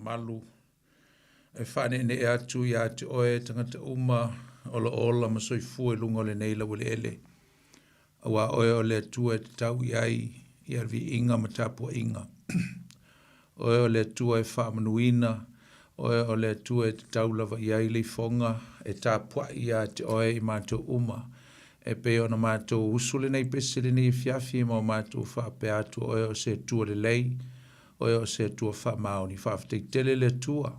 malu. E whane ne e atu i atu oe tangata uma ola ma soifua lunga o le nei la wale ele. Awa oe o le atua e te tau i ai i arvi inga ma tapua inga. Oe o le atua e whamanuina, oe o le atua e te tau lava i ai le fonga e tapua i atu oe i mātou uma. E pe ona mātou usule nei pesile nei fiafi ma mātou whape atu oe o se tua le lei, oe o se tua whamao ni whafte tele le tua.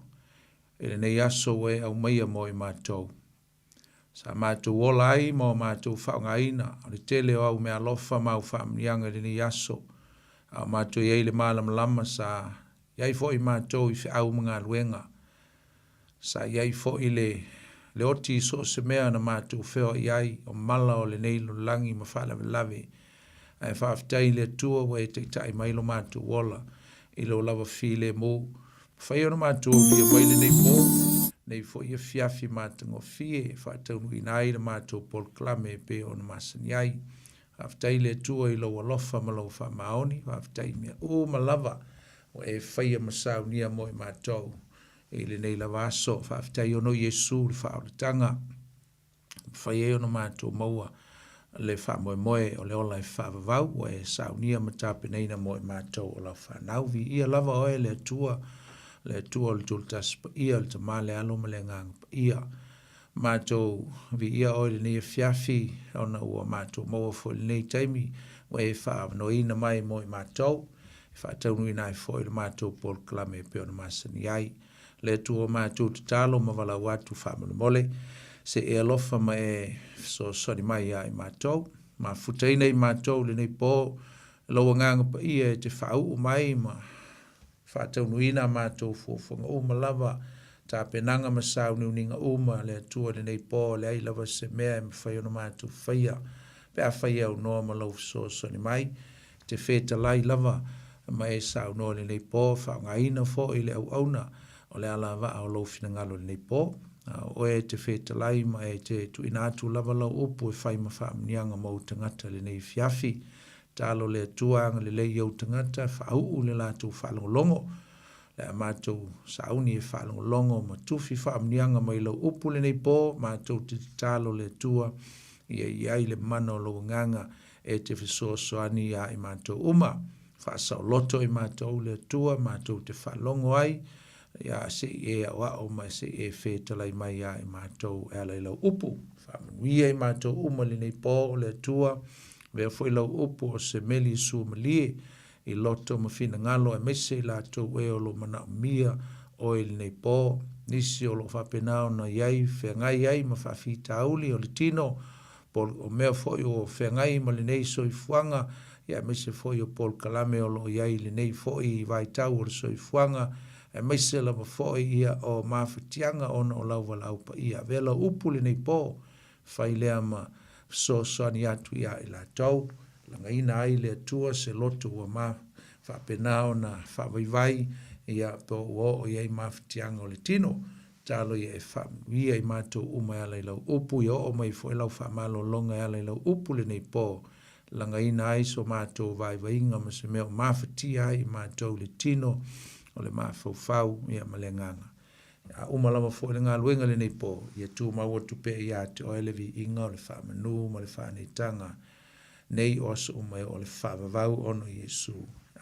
E nei aso e au maia mo i mātou. Sa mātou wola ai mo mātou whaungaina, o le tele o au mea lofa mau whamnianga le nei aso. Au mātou iei le mālam lama sa iei fo i mātou i au mga luenga. Sa iei fo i le oti so se mea na mātou wheo iei o mala o le nei lo langi ma whalave lave. Ai whaftai le tua we te tai mailo mātou wola i lo lava file mo. Whai ona mātou i a maile nei po, nei fo i a fiafi mātango fie, whātaunu i nai na mātou pol klame pe ona masani ai. Whaftai le tua i lo alofa ma lo wha maoni, whaftai mea o malava o e whai a masau nia mo i mātou. E le nei lava aso, whaftai ono Yesu le whaoratanga. Whai e ona mātou maua le wha moe moe o le ola e whaavavau, o e saunia matape neina mo i mātou o lau whanau. Vi ia lava oe le tua le tua le tultas pa ia le tamale alo ma le ngang pa ia. Mātou vi ia oe le nei fiafi ona ua mātou maua fo le nei taimi wa e whaavanoina mai mo i mātou. Whaataunu ina e fo i le mātou pol klame pe ona masani ai. Le tua mātou tatalo ma wala watu whaamanu mole. Se e alofa ma e so soni mai ai mātou. Ma futaina i mātou le nei po lawa ngang pa ia e te whaau mai ma whaataunuina mātou fuafunga uma lava tā penanga masau ni uninga uma le atua le nei pō le ai lava se mea e mwhai ona mātou whaia pe a whaia au noa ma lau so ni mai te wheta lai lava ma e sau noa le nei pō whaunga ina fo i le au auna o le ala wa au lau fina ngalo le nei pō o e te wheta lai ma e te tu ina atu lava lau upu e whai ma whaamnianga mau tangata le nei fiafi talo le tuanga le le iau tangata, whaau le lātou whalongolongo. Le mātou sauni e whalongolongo ma tuwhi whaamnianga mai lau upu le nei pō, mātou te talo le tua, ia iai le mana o lo nganga e te whesoasoani a i mātou uma. Whaasau loto i mātou le tua, mātou te whalongo ai, ia se e a wao mai se e whetalai mai a i mātou e alai lau upu. Whaamanuia i mātou uma le nei pō le tua, Vea foi lau upo o se meli su malie i loto ma fina ngalo e mese la tau e o lo mana mia o il nei po nisi o lo whapenao na iai whengai ai ma whawhita auli o le tino pol o mea foi o whengai ma le nei soi fuanga ia mese foi o pol kalame o lo iai le nei foi i vai tau o le soi fuanga e mese la ma foi ia o mawhatianga ona o lau walau pa ia vea lau upu le nei po whai lea ma so ni atu ia i la tau, langa ina ai le atua se loto ua ma whapenao na whawaivai ia po o ia i mawhitianga o le tino, talo ia e whamuia i mātou uma ia lau upu ia o mai fo e lau whamalo longa ia lau upu le nei po, langa ina ai so mātou vai vainga ma se meo mawhitia ai mātou le tino o le mawhau ia malenganga. A umalama fo le ngā luenga le nei po, ia tū maua tupe ia te oelevi inga o le whamanu ma le whanetanga nei osu umai o le whavavau ono Yesu.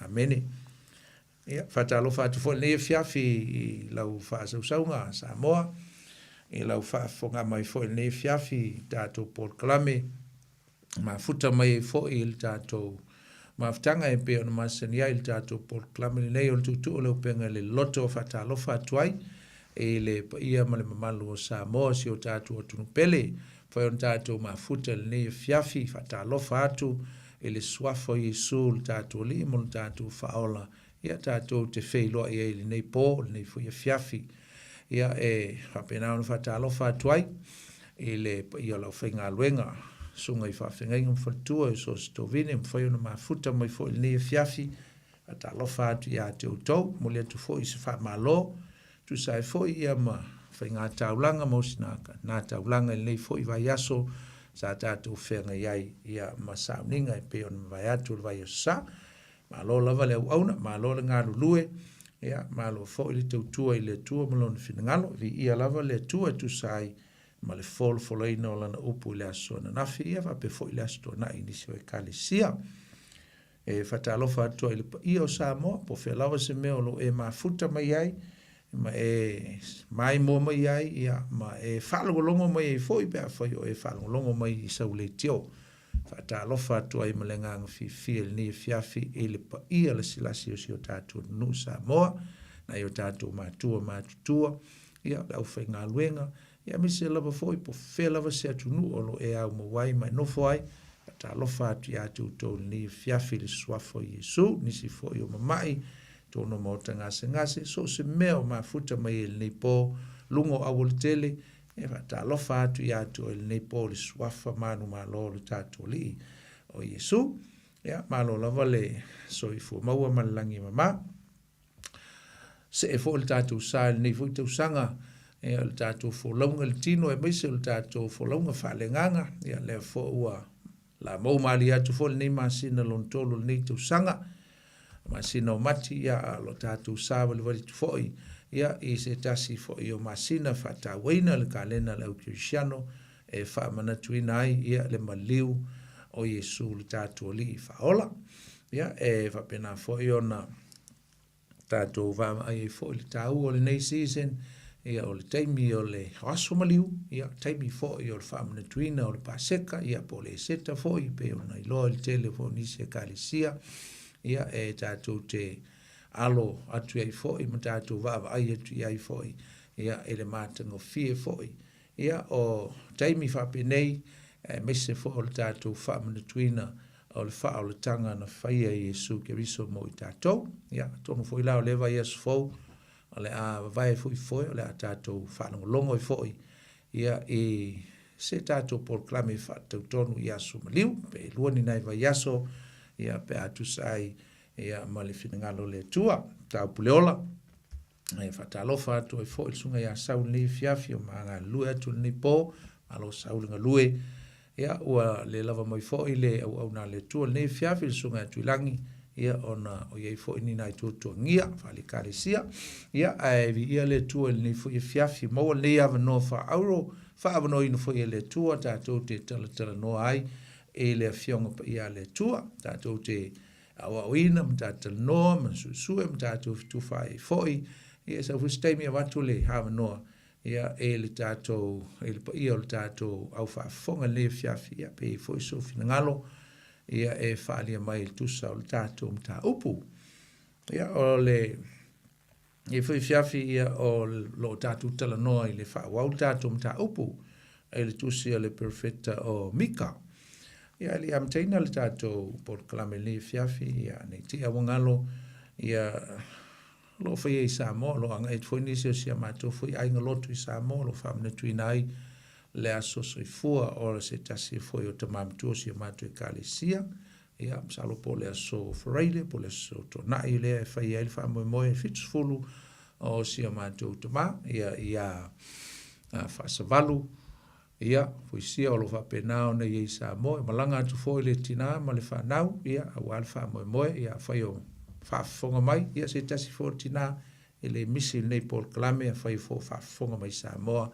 Amene. Ia, whatalo whatu fo le fiafi i lau whasausaunga Samoa, i lau whafonga mai fo le fiafi tātou Paul Kalame, ma futa mai fo i le tātou maftanga e pe ona masani ai le tātou Paul Kalame le nei o le tutu o le upenga le loto whatalo whatuai, e le ia ma le mamalu o Samoa si o tātou o tunupele, whai on tātou mafuta le nei fiafi, whatalofa atu, e le suafo Yesu le tātou li, mo le tātou whaola, ia tātou te wheiloa ia le nei pō, le nei fwia fiafi, ia e whapenao na whatalofa atuai, e le ia lau whainga luenga, sunga i whawhengai ngam whatua, e so stovine, mwhai ona mafuta mai fo le nei fiafi, whatalofa atu ia te utou, mo le atu fo i se whamalo, tu sai foi ia ma fai ngā taulanga mausinaka, ngā taulanga nei foi vai aso sa tātou whenga iai ia ma sauninga e peon vai atu vai sa ma lo lava le auna, ma lo le ngā lulue ia malo fo ile tautua ile tua malon finangalo vi ia lava le tua tu sai ma le folaina o lana upu le aso na nafi ia va pe fo ile aso na inisi o ekalesia e fatalofa atua ile ia o Samoa po fe lava se meo lo e mafuta mai ai ma e mai mo mai ai ia ma e falolongo mai foi pe foi o e falolongo mai sau le tio fatalofa atua i malenga fi ni fiafi ile pa ia le silasi o sio tatu no Samoa na yo tatu matua ia au fai ngā luenga ia mi se lava foi po fe lava se atunu o lo e au mawai mai no foi fatalofa atu ia tu to ni fiafi le swafo Yesu nisi foi o mamai tono mo ngase so se meo mafuta mai el nei po lungo awol tele e fatalofa atu ia tu el nei po le swafa manu malo le tatu li o Yesu ia malo lava le so i fu maua malangi mama se e fo le tatu sa nei fu te usanga e le tatu fo longa le tino e mai se le tatu fo longa fa le nganga ia le fo ua la mau mali atu fo le nei masina lon tolo le nei te usanga masina o mati ia lo tatu sa le vali tu foi ia i se tasi fo i o masina fa ta waina le kalena le cristiano e fa mana tuina ai ia le maliu o Yesu le tatu li fa ola ia e fa pena fo i ona tatu va ai fo le tau o le nei season ia o le taimi o le aso maliu ia taimi fo i o le fa mana tuina o le paseka ia po le seta fo i pe ona i lo le telefoni se kalisia ia e tatu te alo atu ai foi ma tatu vava ai atu ai foi ia ele matango fie foi ia o taimi fa penei mese fo o tatu fa mana tuina o le fa o le tanga na faia Yesu ke riso mo i tatu ia tonu foi la o leva Yesu fo o le a vai foi o le a tatu fa longo foi ia e se tatu por clame fa tonu Yesu maliu pe luani nai va Yesu ia pe atu sai ia mali finangalo le tua tau puleola e fatalofa atu e fo il sunga ia sau ni fiafi o manga lue atu ni po alo sau nga lue ia ua le lava mai fo ile au na le tua ni fiafi il sunga atu langi ia ona o ia fo ni nai tu ngia fali karisia ia ai vi ia le tua ni fo fiafi mo le ava no fa auro fa ava no in fo ile tua ta tu te tala no ai e le fionga pa ia le tua ta tu te awa wina mtata noa mansusue mtata tu fai foi ia sa fustemi watu le hava noa ia e le tato e le ia le tato au fa fonga le fiafi ia pe foi so finangalo ia e falia mai tu sa le tato mta upu ia o le e foi fiafi ia o lo tato tala noa i le fa wa tato mta upu e le tu sia le perfetta o Mika ia li am taina le tato por clame le fiafi ia nei tia wangalo ia lo foi Samoa lo anga et foi nisi sia mato foi ai ngaloto i Samoa lo famne tuinai le aso soifua o se tasi foi o tamam tu sia mato e kalesia ia salo po le aso freile po le aso tonai le fai el famo mo fitsfulu o sia mato tama ia fa savalu ia foi sia o lo fa penao na ia Samoa malanga atu foi le tina ma le fa nau ia au alfa mo ia fai o fa fonga mai ia se tasi foi tina ele misi nei por clame fai fo fa fonga mai Samoa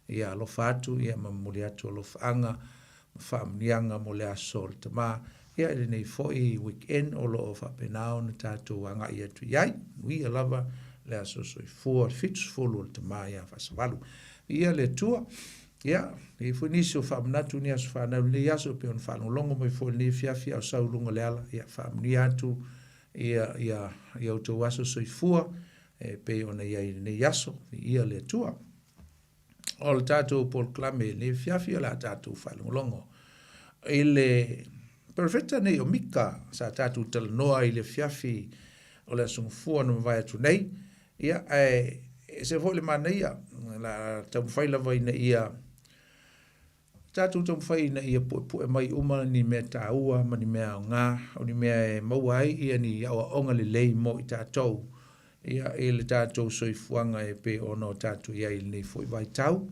ia lo fatu ia mamuli atu lo fanga fa mnianga mo le asol tama ia ele nei foi weekend o lo fa penao na tatu anga ia tu iai wi lava le aso soi for fits full tama ia fa savalu ia le tua ia e foi niso fa mnatu ni aso fa na le aso pe on fa no longo mai foi ni fiafia o sau lungo le ala ia fa mni atu ia o to aso soi fua pe ona ia ni aso ia le tua o le tatu por clame le fiafia la tatu fa longo ele perfecta nei o Mika sa tatu tel noa ile fiafi o le sung fua no vai atu nei ia se foi le manaia la tam fai la vai na ia tatu tam fai na ia pu mai uma ni me taua ma ni me nga o ni me mauai ia ni o onga le lei mo i tatu ia ele tatu soi fuanga e pe ono tatu ia il nei foi vai tau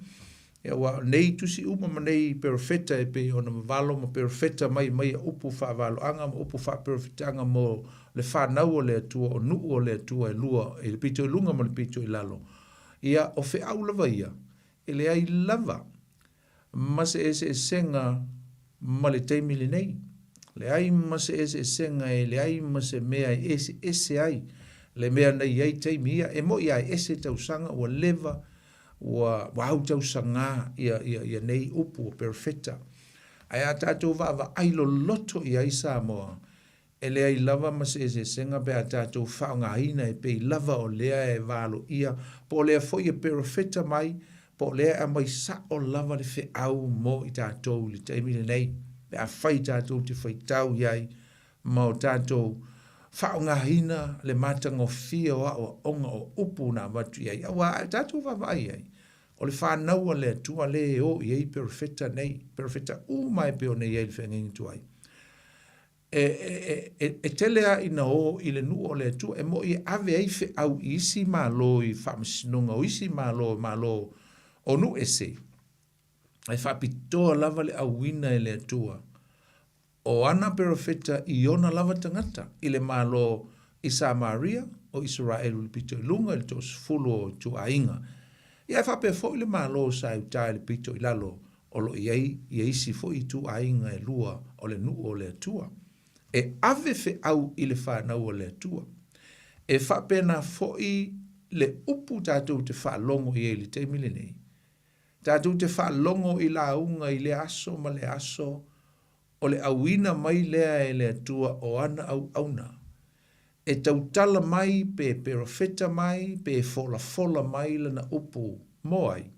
ia wa nei tusi uma ma nei perfecta e pe ono valo mo perfecta mai upu fa valo anga mo upu fa perfectanga mo le whanau o le atua, o nuu o le atua e lua, e le pito i lunga ma le pito i lalo. Ia o fe au lava ia, e le ai lava, ma se ese e senga ma le teimi le nei. Le ai ma se ese e senga e le ai ma se mea e ese ai, le mea nei ai teimi ia, e mo ia ese tausanga ua leva, ua au tausanga ia nei upu o perfecta. Ai a tātou va ai loloto ia i Samoa, e lea i lava ma se senga pe a tātou whaongaina e pe i lava o lea e valo ia, po lea foi e perfecta mai, po lea a mai sa o lava le fe au mo i tātou li teimile nei, pe a whai tātou te whai tau iai, ma o tātou whaongahina le matanga o fia o onga o upu na watu iai, awa tātou vai iai, o le whanau a le atua le o iai perfecta nei, perfecta mai pe o nei iai le whengingi tuai. E telea ina o i le nu o le atua, e mo i ave ai fe au isi malo i whamasinunga, o isi malo o nu ese. Ai whapitoa lava le awina e le atua. O ana perfecta i ona lava tangata, i le malo i Samaria, o Israel le pito i lunga, le tos fulu o tu ainga. Ia whape fo i le malo sa i tae le pito i lalo, o lo i isi fo i tu ainga e lua o le nu o le atua. E ave fe au i le whanau o le atua. E whapena fo i le upu tātou te whalongo i e li te mile nei. Tātou te whalongo i la unga i le aso ma le aso, o le awina mai lea e le atua o ana au auna. E tautala mai pe perfecta mai, pe fola mai lana upu moai,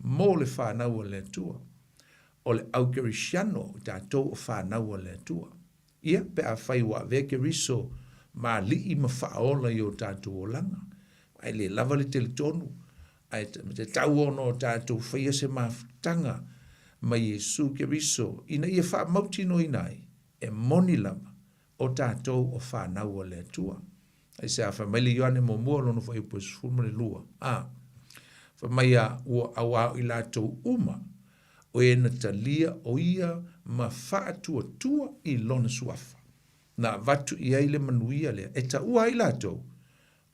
mo le whanau o le atua. O le au kerisiano tātou o whanau o le atua. Ia pe a whai wa veke riso ma li i ma whaola i o tātou o langa. Ai le lava le teletonu. Ai te tau ono o tātou whaia se maftanga ma Jesu ke riso. Ina ia wha mautino inai e moni lava o tātou o whanau o le atua. Ai se a whamaili yoane mo mua lono whai upo sufuma le lua. Whamaia ua awao i lātou uma o e na talia o ia ma whaatua tua i lona suafa. Na vatu i aile manuia lea, e ta ua i lātou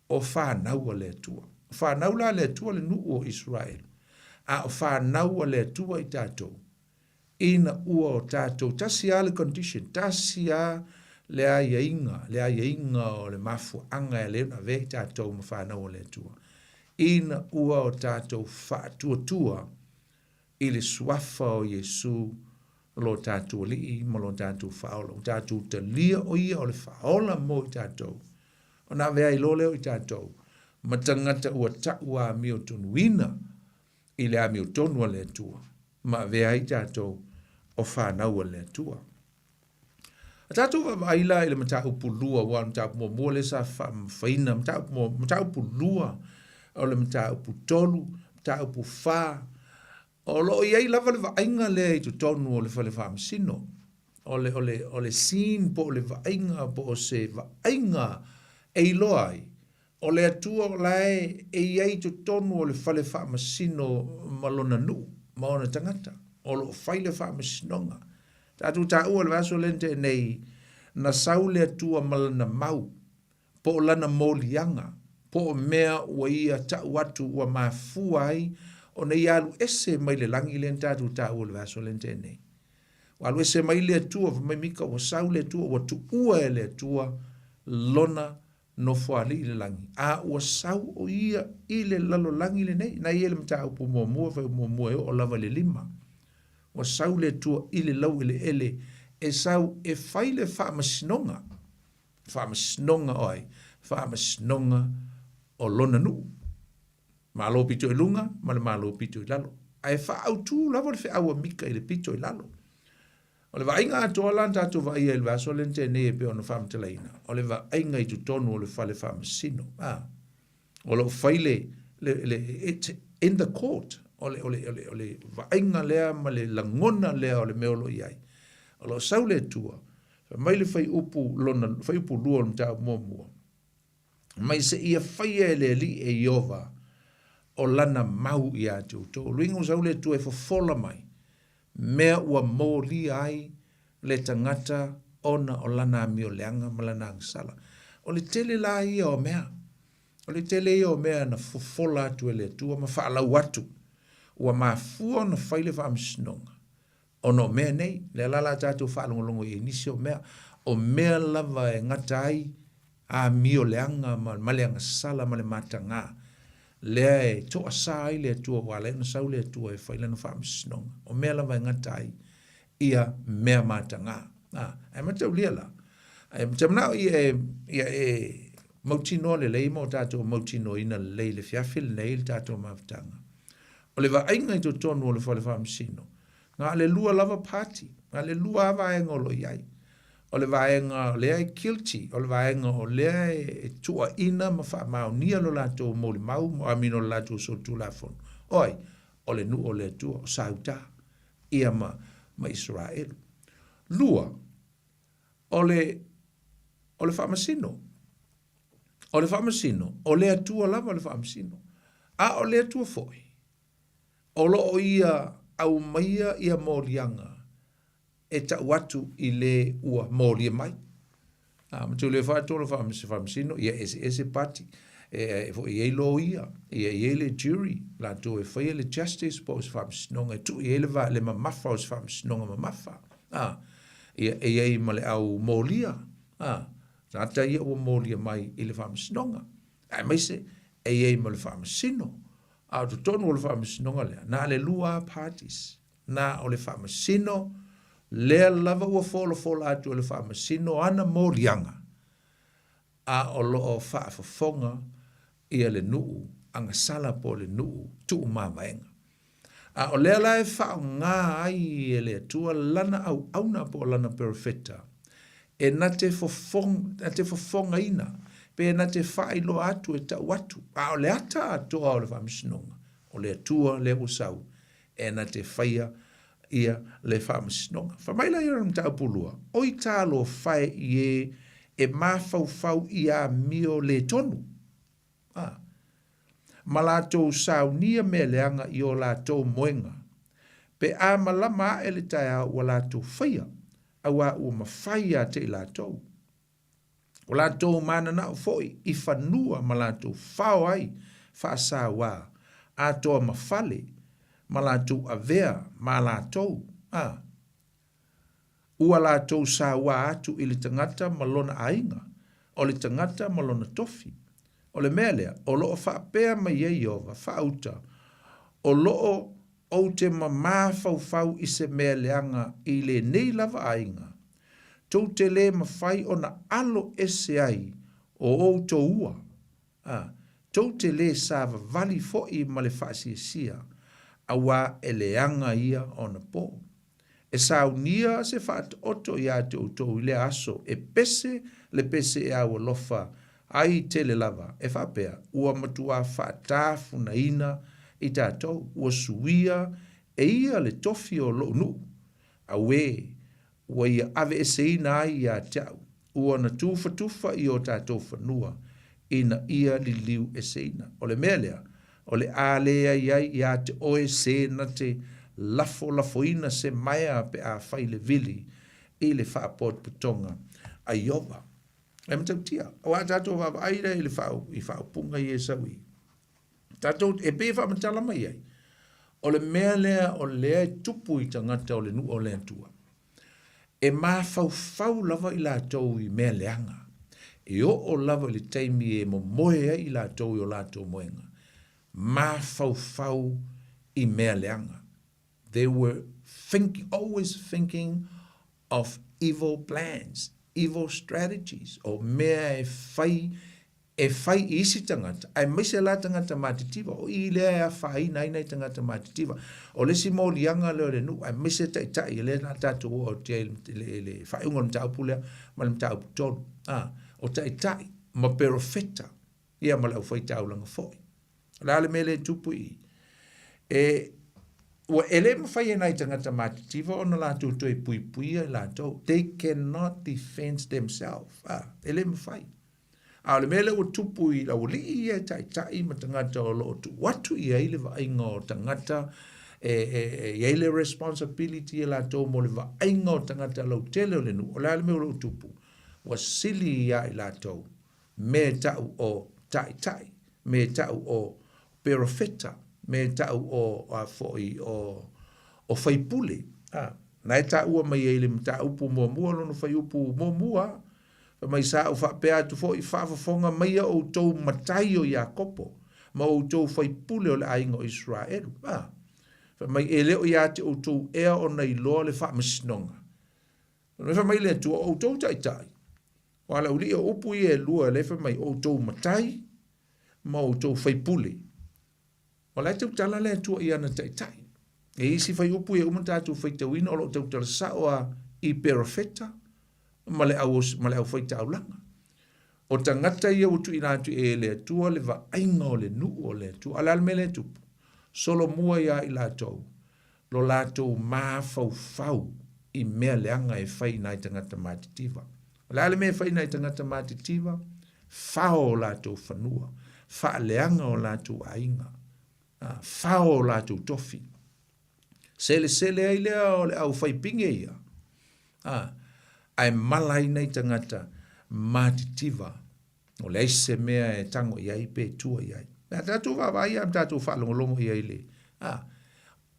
o whanau a le atua. Whanau la le atua le nu o Israel. A o whanau a le atua i tātou. Ina ua o tātou, tasi a le condition, tasi a le a iainga o le mafu anga e leo na vei tātou ma whanau a le atua. Ina ua o tātou whaatua tua i le suafa o Jesu lo tātou li i mo lo tātou whaola. O tātou te lia o ia o le whaola mo i tātou. O nā vea i loleo i tātou. Ma tangata ua taua a mio tonuina i le a mio tonua le atua. Ma vea i tātou o whanau a le atua. A tātou wa vaila i le mata upu lua wa mata upu mua le sa whaina. Mata upu lua o le mata upu tolu, mata upu wha. O lo iai lava le vainga le i tu tonu o le whale whaamsino. O le sin po le vainga po o se vainga e loai. O le atua o lae e iai tu tonu o le whale whaamasino malona nu, maona tangata. O lo whaile whaamasinonga. Tātu tā ua le vaso lente nei na sau le atua malana mau. Po o lana molianga. Po o mea ua ia ta watu ua mafuai o nei alu ese mai le langi le tātou tā ua le vaso lente nei. O alu ese mai le atua, mai mika o sau le atua, o tu ua e le atua, lona no fuali i le langi. A ua sau o ia i le lalo langi le nei, na ia le mta upu mua fai mua o lava le lima. O sau le atua i le lau i le ele, e sau e fai le whaamasnonga oi, whaamasnonga o lona nuu. Malo pito i lunga, ma le malo pito i lalo. Ai wha au tū lava le wha aua mika i le pito i lalo. O le vainga atoa lan tātou va ia il vaso lente ne e pe ona whaamtalaina. O le vainga i tu tonu o le whale whaamasino. O le whaile, in the court, o le vainga lea ma le langona lea o le meolo iai. O le saule tua, mai le whai upu lua o mta mua. Mai se ia whaia e le li e iova, o lana mau i atu. Tō ringo saule tu e fofola mai. Mea ua mōli ai le tangata ona o lana mio leanga malana sala. O le tele la ia o mea. O le tele ia o mea na fofola atu ele tua ma whaala watu. Ua mafua na whaile wha amsinonga. O no mea nei, le lala tātou whaalongolongo i nisi o mea lava e ngatai a mio leanga ma maleanga sala ma le matanga. Lea e toa sa i le tua wale na sau le tua e whaile na wha amsinonga. O mea lava e ngatai ia mea matanga. Ai matau lia la. Ai matau nao ia e mautino le lei mo tātou mautino ina le lei le fiafil nei le tātou maftanga. O le wa ainga i to tonu o le whale wha amsino. Ngā le lua lava pāti. Ngā le lua avaenga o lo iai. O le vaenga o le ai guilty. O le vaenga o le ai tua ina ma wha mao nia lo lātou mo le mau mo amino lo lātou so tu la fon. Oi, o le nu o le tua o sauta. Ia ma Israel. Lua, o le whamasino. O le whamasino. O le atua lava o le whamasino. A o le atua foi. O lo o ia au maia ia morianga. E ta watu i le ua moria mai. Matu le whaatola whamasino. Ia ese pati. Ia lo ia. Ia le jury. La to e whaia le justice po se whamasinonga. Tu ia le va le mamafa o se whamasinonga mamafa. Ia i male au molia. Nata ia ua molia mai i le whamasinonga. Ai maise, ia i male whamasino. Au tu tonu o le whamasinonga lea. Na le lua parties. Na o le whamasino. Lea lava ua fola atu o le whamasino. Ana morianga. A o loo whaafafonga ia le nuu. Anga sala po le nuu. Tu mamaenga. A o lea lai whao ngā ai e le tua lana au auna po lana perfecta. E na te fofonga ina. Pe na te whailo atu e ta watu. A o le ata atoa o le whamisinonga. O le atua le usau. E na te whaia ia le whamisinonga. Whamaila ia ram tau pulua. Oi tālo whae i e mawhau i a mio le tonu. Ma lātou saunia me leanga i o lātou moenga. Pe a malama e le taia o lātou whaia. Awa ua mawhaia te i lātou. O lātou mana na o foi i whanua ma lātou whao ai whaasa wā. A toa mawhale ma lātou avea ma lātou. Ua lātou sa wā atu i le tangata malona ainga. O le tangata malona tofi. O le melea, o loo whaapea mai e iova, whaauta. O loo o te mamā whau i se mea leanga i le nei lava ainga. Tau te le mawhai o na alo ese ai o to ua. Tau te le sāva vali fo i ma le whaasiasia a wā e leanga ia o na pō. E saunia se whaat oto i a te utou i le aso e pese le pese e awa lofa ai tele lava e whapea ua matua whaatafu na ina i tātou ua suia e ia le tofi o lo nu a we ua ia ave e seina ai i a tau ua na tufa i o tātou whanua ina ia li liu e seina o le melea o le ālea iai i a te oe se na te lafo ina se maia pe a whaile vili i le whaapot putonga a iowa. E matau tia. O a tātou wā aira i le whao punga i e sawi. Tātou e pe wha matala mai ai. O le mea lea o lea tupu i tangata o le nu o lea tua. E mā whau lava i lātou i mea leanga. E o lava i le taimi e mo moe i lātou i o lātou moenga. Mā whau i mea leanga. They were always thinking of evil plans. Evil strategies, o mea e whai isi tangata, ai maise la tangata matitiwa, o i lea whai naina i tangata matitiwa, o le si mōlianga leo le nu, ai maise tai, le na tatu o te le whai unga mta upulea, ma le mta uputonu, o tai, ma perofeta, ia ma lau whai taulanga foi. La le mele tupu i, ua ele mawhai e nai tangata matitiwa o na lātou toi pui lātou. They cannot defend themselves. Ele mawhai. A le mele o tupu i la uli i e tai ma tangata o lo tu watu i eile wa inga o tangata Iei le responsibility e lātou mo le va'aiga o tagata lau tele o le nu. O le ale me o lou tupu. Ua sili ia i lātou. Me ta'u o tai, me ta'u o perofeta, me ta'u o foi o faipule. Na e ta'u o mai e le ta'upu mua lono faiupu mua. Mai sa o whapea tu fo i whaafafonga mai o tau matai o Iakopo. Ma o tau faipule o le ainga o Israelu. Mai e leo ia te o tau ea o nei loa le whaamasinonga. Mai le tu o tau tai. Wala uri o upu i e lua le mai o tau matai ma o tau faipule. Wala e tau tala le tu i ana tai. E isi fai upu e umantatu faitawina o lo tau tala saoa i perofeta. Ma le au faita au langa. O tangata ia utu ina atu e le tua le va ainga o le nu o le tua. Alal me le tupu. Solo mua ia i lātou. Lo lātou maa fau i mea leanga e fai nai tangata mātitiva. Alal me fai nai tangata mātitiva. Fao o lātou whanua. Fa leanga o lātou ainga. Fao o lātou tofi. Sele ai lea o le au fai pinge ia. Ai malai nei tangata mātitiva. O le eise mea e tango iai pe tua iai. Na tatu wawai am tatu whalongolongo iai le.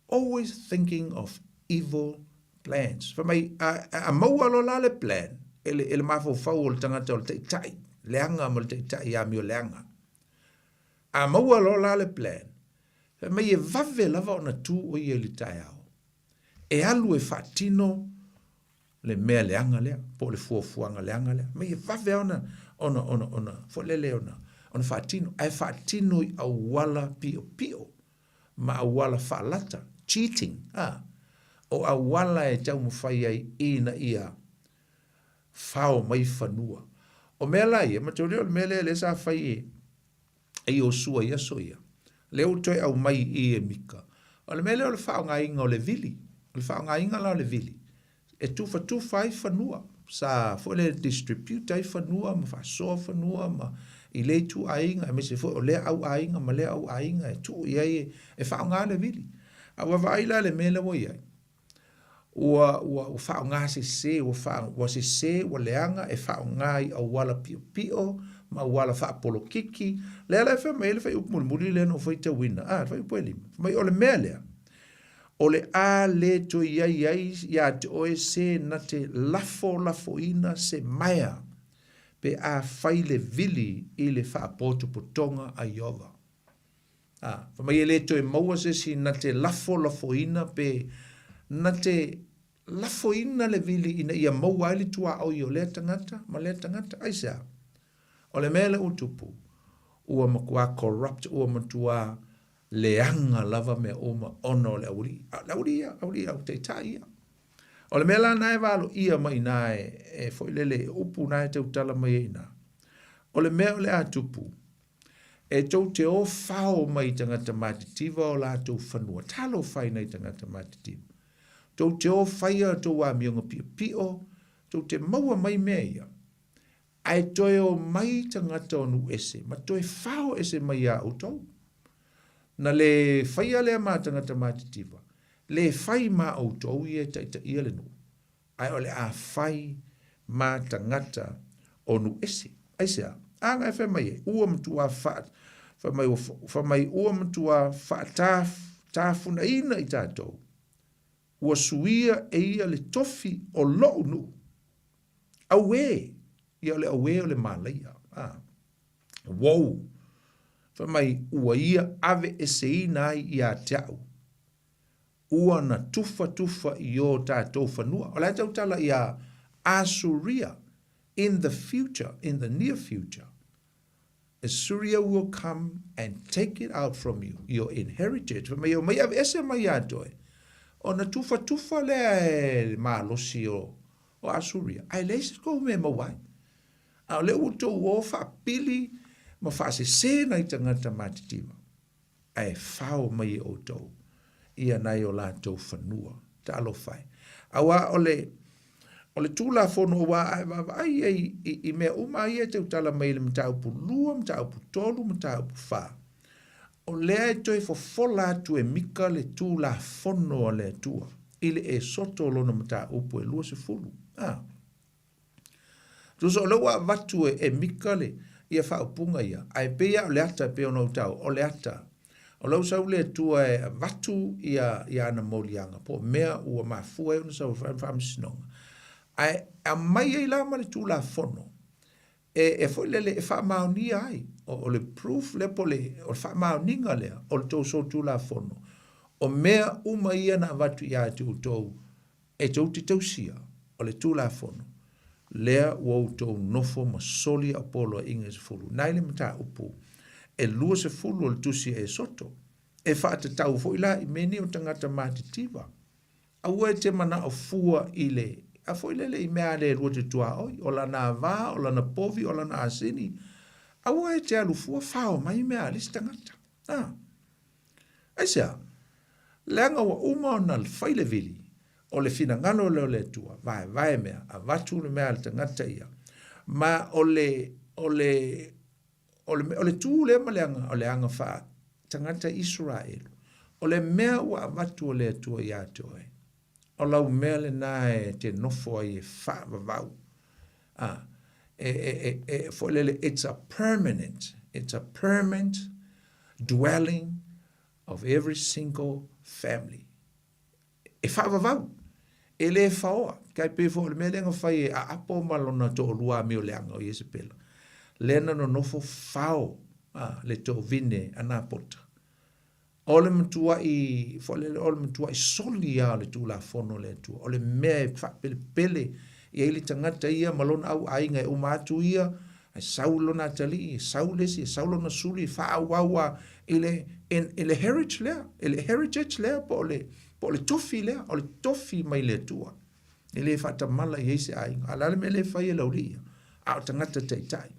Always thinking of evil plans. Whamai, a maua lo la le plan. Ele mafo fau o le tangata o le teitai. Leanga mo le teitai ia mi o leanga. A maua lo la le plan. Whamai e vave lava o na tu o iai le tai au. E alu e whatino le mea leanga lea, po le fuafuanga leanga lea. Me e vave ona, fo lele ona whaatino. Ai whaatino i awala pio. Ma awala whaalata, cheating. O awala e tau mwhai ai ina ia whao mai whanua. O mea lai, ma tau leo le mea le sa whai e o sua ia so ia. Leo toi au mai i e mika. O le mea leo le whao ngā inga o le vili. Le whao ngā inga la o le vili. E tufa ai whanua. Sa fo le distribute ai whanua, ma whasoa whanua, ma i le tu ainga, me se fo o le au ainga, ma le au ainga, e tu iai e whao ngā le vili. A wawaila le mele wo iai. Ua whao ngā se, ua se, ua leanga, e whao ngā i au wala pio, ma wala wha polo kiki, lea lai wha mele whai upumuli le no whai te wina. Whai upo e lima. Mai o le mea lea. O le a le to iai ia te oe se na te lafo ina se maia pe a whai le vili i le whaapoto potonga a Iova. Whamai e le to e maua se si na te lafo ina pe na te lafo ina le vili ina ia maua ili tua au i o le tangata, ma le tangata, aisea. O le mele utupu, ua makua corrupt, ua matua leanga lava me oma ono le auri au te taia. O le mela nae walo ia mai nae e foilele upu nae te utala mai ina. O le mea o le atupu e tau te o whao mai tangata mātitiva o la tau whanua. Talo whai nei tangata mātitiva. Tau te o whaia tau wa mionga pio, tau te maua mai mea ia. Ai toi o mai tangata onu ese, ma toi whao ese mai a utau. Na le whaia lea mā tangata mātitiva. Le whai mā utau ia taita ia le nu. Ai o le a whai mā tangata onu ese. Ai sea, anga e whamai e, ua mtua whaat, whamai ua mtua whaatafuna ina i tātou. Ua suia e ia le tofi o loo nu. Aue, ia le aue o le mālaia. Wow. Whamai ua ia ave e se ina i a teau. Ua na tufa i o tātou whanua. O lai tau tala i a Asuria in the future, in the near future. Assyria will come and take it out from you, your inheritance. Whamai o mai ave ese mai a toi. O na tufa le malosi o Asuria. Ai leise ko me mawai. A le uto o whapili ma whaase se na i tangata mātitima. Ai whao mai o tau. Ia nai o la tau whanua. Ta alo whai. Awa ole tūla whono wa ai i mea uma ia te utala mai le mtaupu lua, mtaupu tolu, mtaupu wha. o lea e toi fofola atu e mika le tū la fono le tua, ile e soto lona mata upu e lua se fulu. Tuso o lewa vatu e mika le, ia whaupunga ia, ai pea o le ata pea no tau, o le ata, o lau sau le tua e vatu ia ana molianga, po mea ua mafua e una sau whamsinonga. Ai, a mai e la ma le tū la fono, e foi lele e wha maonia ai, o le proof le po le, o le wha maoninga lea, o le tau so tū la fono, o mea uma ia na vatu ia tu tau, e tau te tausia, o le tū la fono, lea wau tau nofo ma soli a polo inga se fulu, nai le mata upu, e lua se fulu o le tusi e soto, e wha te tau fo ila i meni o tangata matitiva, a ua te mana o fua i le, a foi lele i mea le rua te tua oi, o la na va, o la na povi, o la na asini, a ua te alu fua fao mai mea lisi tangata. Aisea, leanga wa uma o na whaile vili, o le fina ngano leo le tua, vai mea, a vatu le mea le tangata ia, ma o le tu le maleanga, o le anga wha, tangata Israel, o le mea wa vatu o le tua ia toe. O lau mea le nae te nofo ai e wha vavau. For lele, it's a permanent dwelling of every single family. E wha vavau. E le whaoa. Kai pe fo le mea lenga whai e a apo malona to lua mi o leanga o Yesu pela. Lena no nofo whao le to vine anapota. Ole mtua i ole mtua i soli ya le tu la fono le tu ole me fa pele i ele tangata ia malona au ainga e umatu ia ai saulo na tali saulo na suli fa wawa ele heritage le po le tofi le ole tofi mai le tua ele fa tamala i ese ainga ala me le fa ia laulia au tangata tai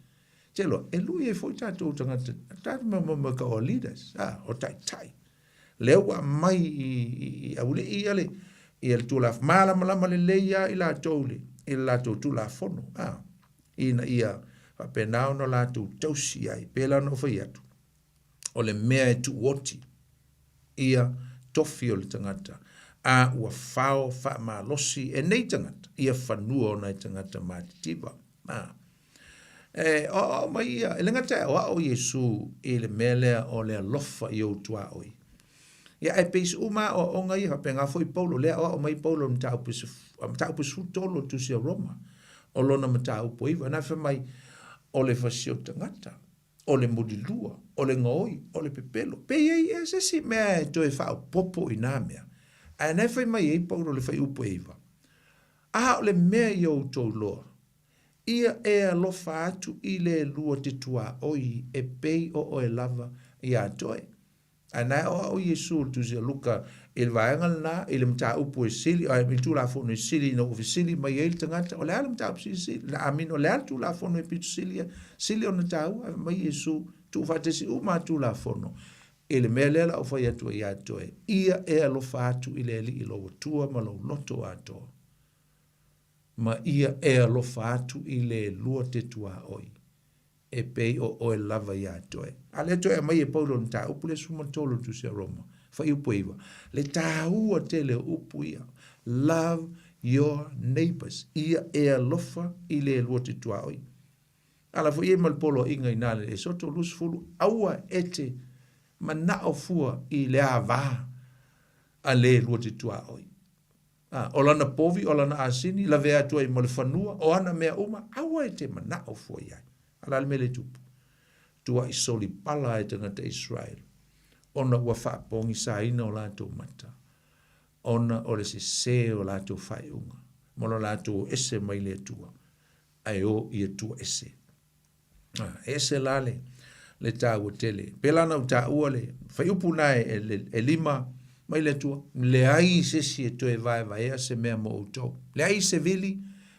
Telo, e lui e foi tatou tangata, tata mama ka o leaders, o tai. Leo a mai i aule i ale, i al tula malama le leia i la tole, i la tula fono, ina ia, pa penao no la tausi ai, pela no fai atu. O le mea e tu oti, ia tofi o le tangata, ua fao, fa ma losi, e nei tangata, ia fanua o nei tangata matitiba, mai ia, e lenga te o Yesu e le mele o le alofa i o tua oi. Ia e peis uma o ngai ha penga foi Paulo le o mai Paulo mta upu tolo tu si Roma. O lona mta upu iwa na fe mai o le fasio tangata, o le modilua, o le ngoi, o le pepelo. Pe e se si mea to e fa popo i na mea. A na fe mai e Paulo le fai upu iwa. O le mea i o to loa. Ia e alofa atu i le lua te tua oi e pei o e lava i a toe. Ana o Yesu tu se luka il vaengal na il mta upu e sili o mi tu la fono e sili no ofisili mai el tangata o le al mta upu sili la amino le al tu la fono e pitu sili o na tau mai Yesu tu fatesi uma tu la fono il melela o fai atu i a toe. Ia e alofa atu i le li ilo tua ma lo loto ato. Ma ia e alofa atu i le lua te tua oi. E pei o e lava i atoe. A le toe mai e Paulo ni ta upu le suma tolo tu se Roma. Fai upu iwa. Le ta ua te le upu ia. Love your neighbors. Ia e alofa i le lua te tua oi. Ala fo ie malpolo inga i nale e soto lusfulu. Aua ete mana o fua i le ava a le lua te tua oi. O lana povi, o lana asini, la vea tua i mole fanua, o ana mea uma, awa e te mana o fua iai. Ala le mele tupu. Tua i soli pala e tangata Israel. Ona ua whaapongi sa ina o lato mata. Ona o le se o lato whaiunga. Mono lato ese mai le tua. Ai o i tua ese. Ese lale, le tā ua tele. Pelana u tā ua le, whaiupu nai e lima, mai le tua, le ai se si e toe vai se mea mo utou. Le ai se vili,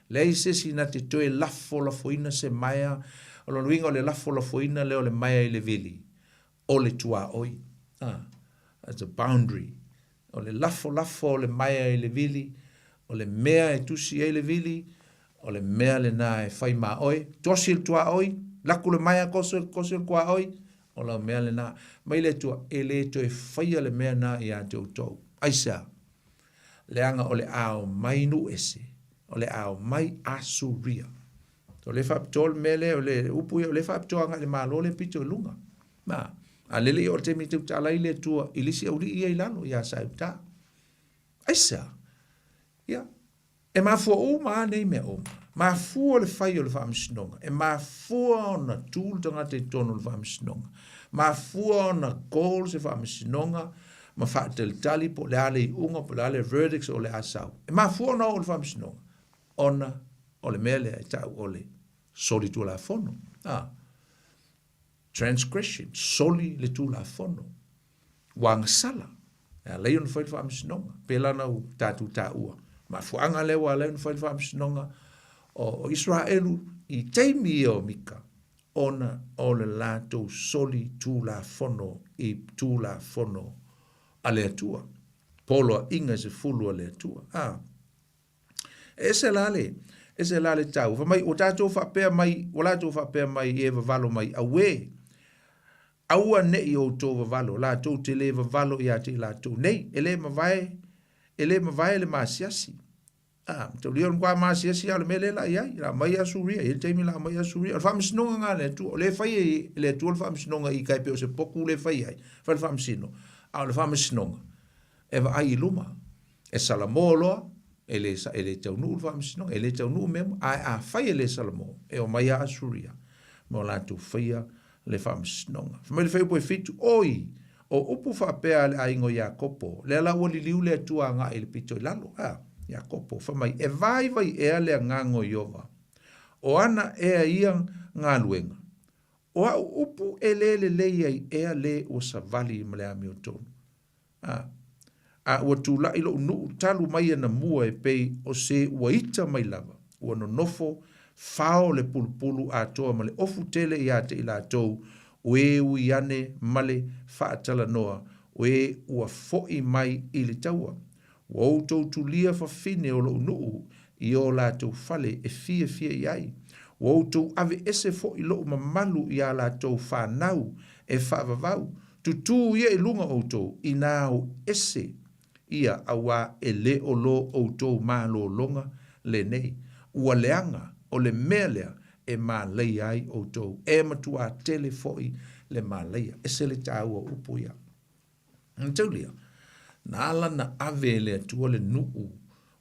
le ai se si na te toe lafo ina se maia, o lo luinga o le lafo ina leo le maia i le vili. O le tua oi. That's a boundary. O le lafo o le maia i le vili, o le mea e tusi e le vili, o le mea le na e fai ma oi. Tosi il tua oi, laku le maia koso il kua oi, o la mea le na, mai le tua e le to e whaia le mea na i a tau. Aisa, le anga o le ao mai nu ese, o le ao mai asuria. So le whapitol mele o le upu o le whapitoanga le malo le pito lunga. Ma, a lele o te mitu talai le tua ilisi au ri ia ilalo ia sa uta. Aisa, ia. E mafua o maa nei mea o mafua le whai o le whaamisnonga. E mafua o na tūl tanga te tono le whaamisnonga. Mafua o na goals e whaamisnonga. Ma whaatel tali po le ale i unga po le ale verdicts o le asau. E mafua o na o le whaamisnonga. Ona o le mele e tau o le soli tu la fono. Transgression, soli le tu la fono. Wang sala. Leon whai le whaamisnonga. Pela nau tatu ta ua. Ma fuanga lewa leon whai whaamisnonga o Israelu i teimi o mika ona o le lato soli tu la fono i tu la fono a le atua. Polo a inga se fulu a le atua. Ese lale tau. Mai, o tātou whapea mai, o lātou whapea mai e vavalo mai awe. Aua nei o tō vavalo, lātou te le vavalo i a te lātou. Nei, ele mawai le maasiasi. Tau lion kwa maasiasi ala mele la iai, la mai asuria, ele teimi la mai asuria. Al whamisnonga ngā le tu, le whai le tu al whamisnonga i kai peo se poku le whai ai, whai whamisino. Le whamisnonga, eva ai luma, e salamo loa, ele tau nuu whamisnonga, ele tau nuu memo, a whai ele salamo, e o mai asuria, mo lātou whaia le whamisnonga. Whamai le whai poe fitu, oi, o upu whapea le aingo Iakopo, le ala ua li liu le tua ngā ele pito i lalo, Iakopo, whamai, e vai ea le ngango Iova, o ana ea ia ngā luenga, o au upu e le leia i ea le o savali i malea mi o tonu. Ua tūla ilo unu talu mai ana mua e pei o se ua ita mai lava, ua no nofo whao le pulupulu a toa male ofu tele i ate i la tou, ue ui ane male whaatala noa, ue ua foi mai i le taua. Ua outou tulia whawhine o lo unu i o la tou fale e fia iai. Ua outou ave ese foi lo mamalu i a la tou whanau e whaavavau. Tutu ia i lunga outou i nāu ese ia awa e le o lo outou mālo longa le nei. Ua leanga o le melea e mālei ai outou. E matua tele foi le māleia. Ese le tāua upu ia. Ntaulia. Na ala na ave le atua le nuu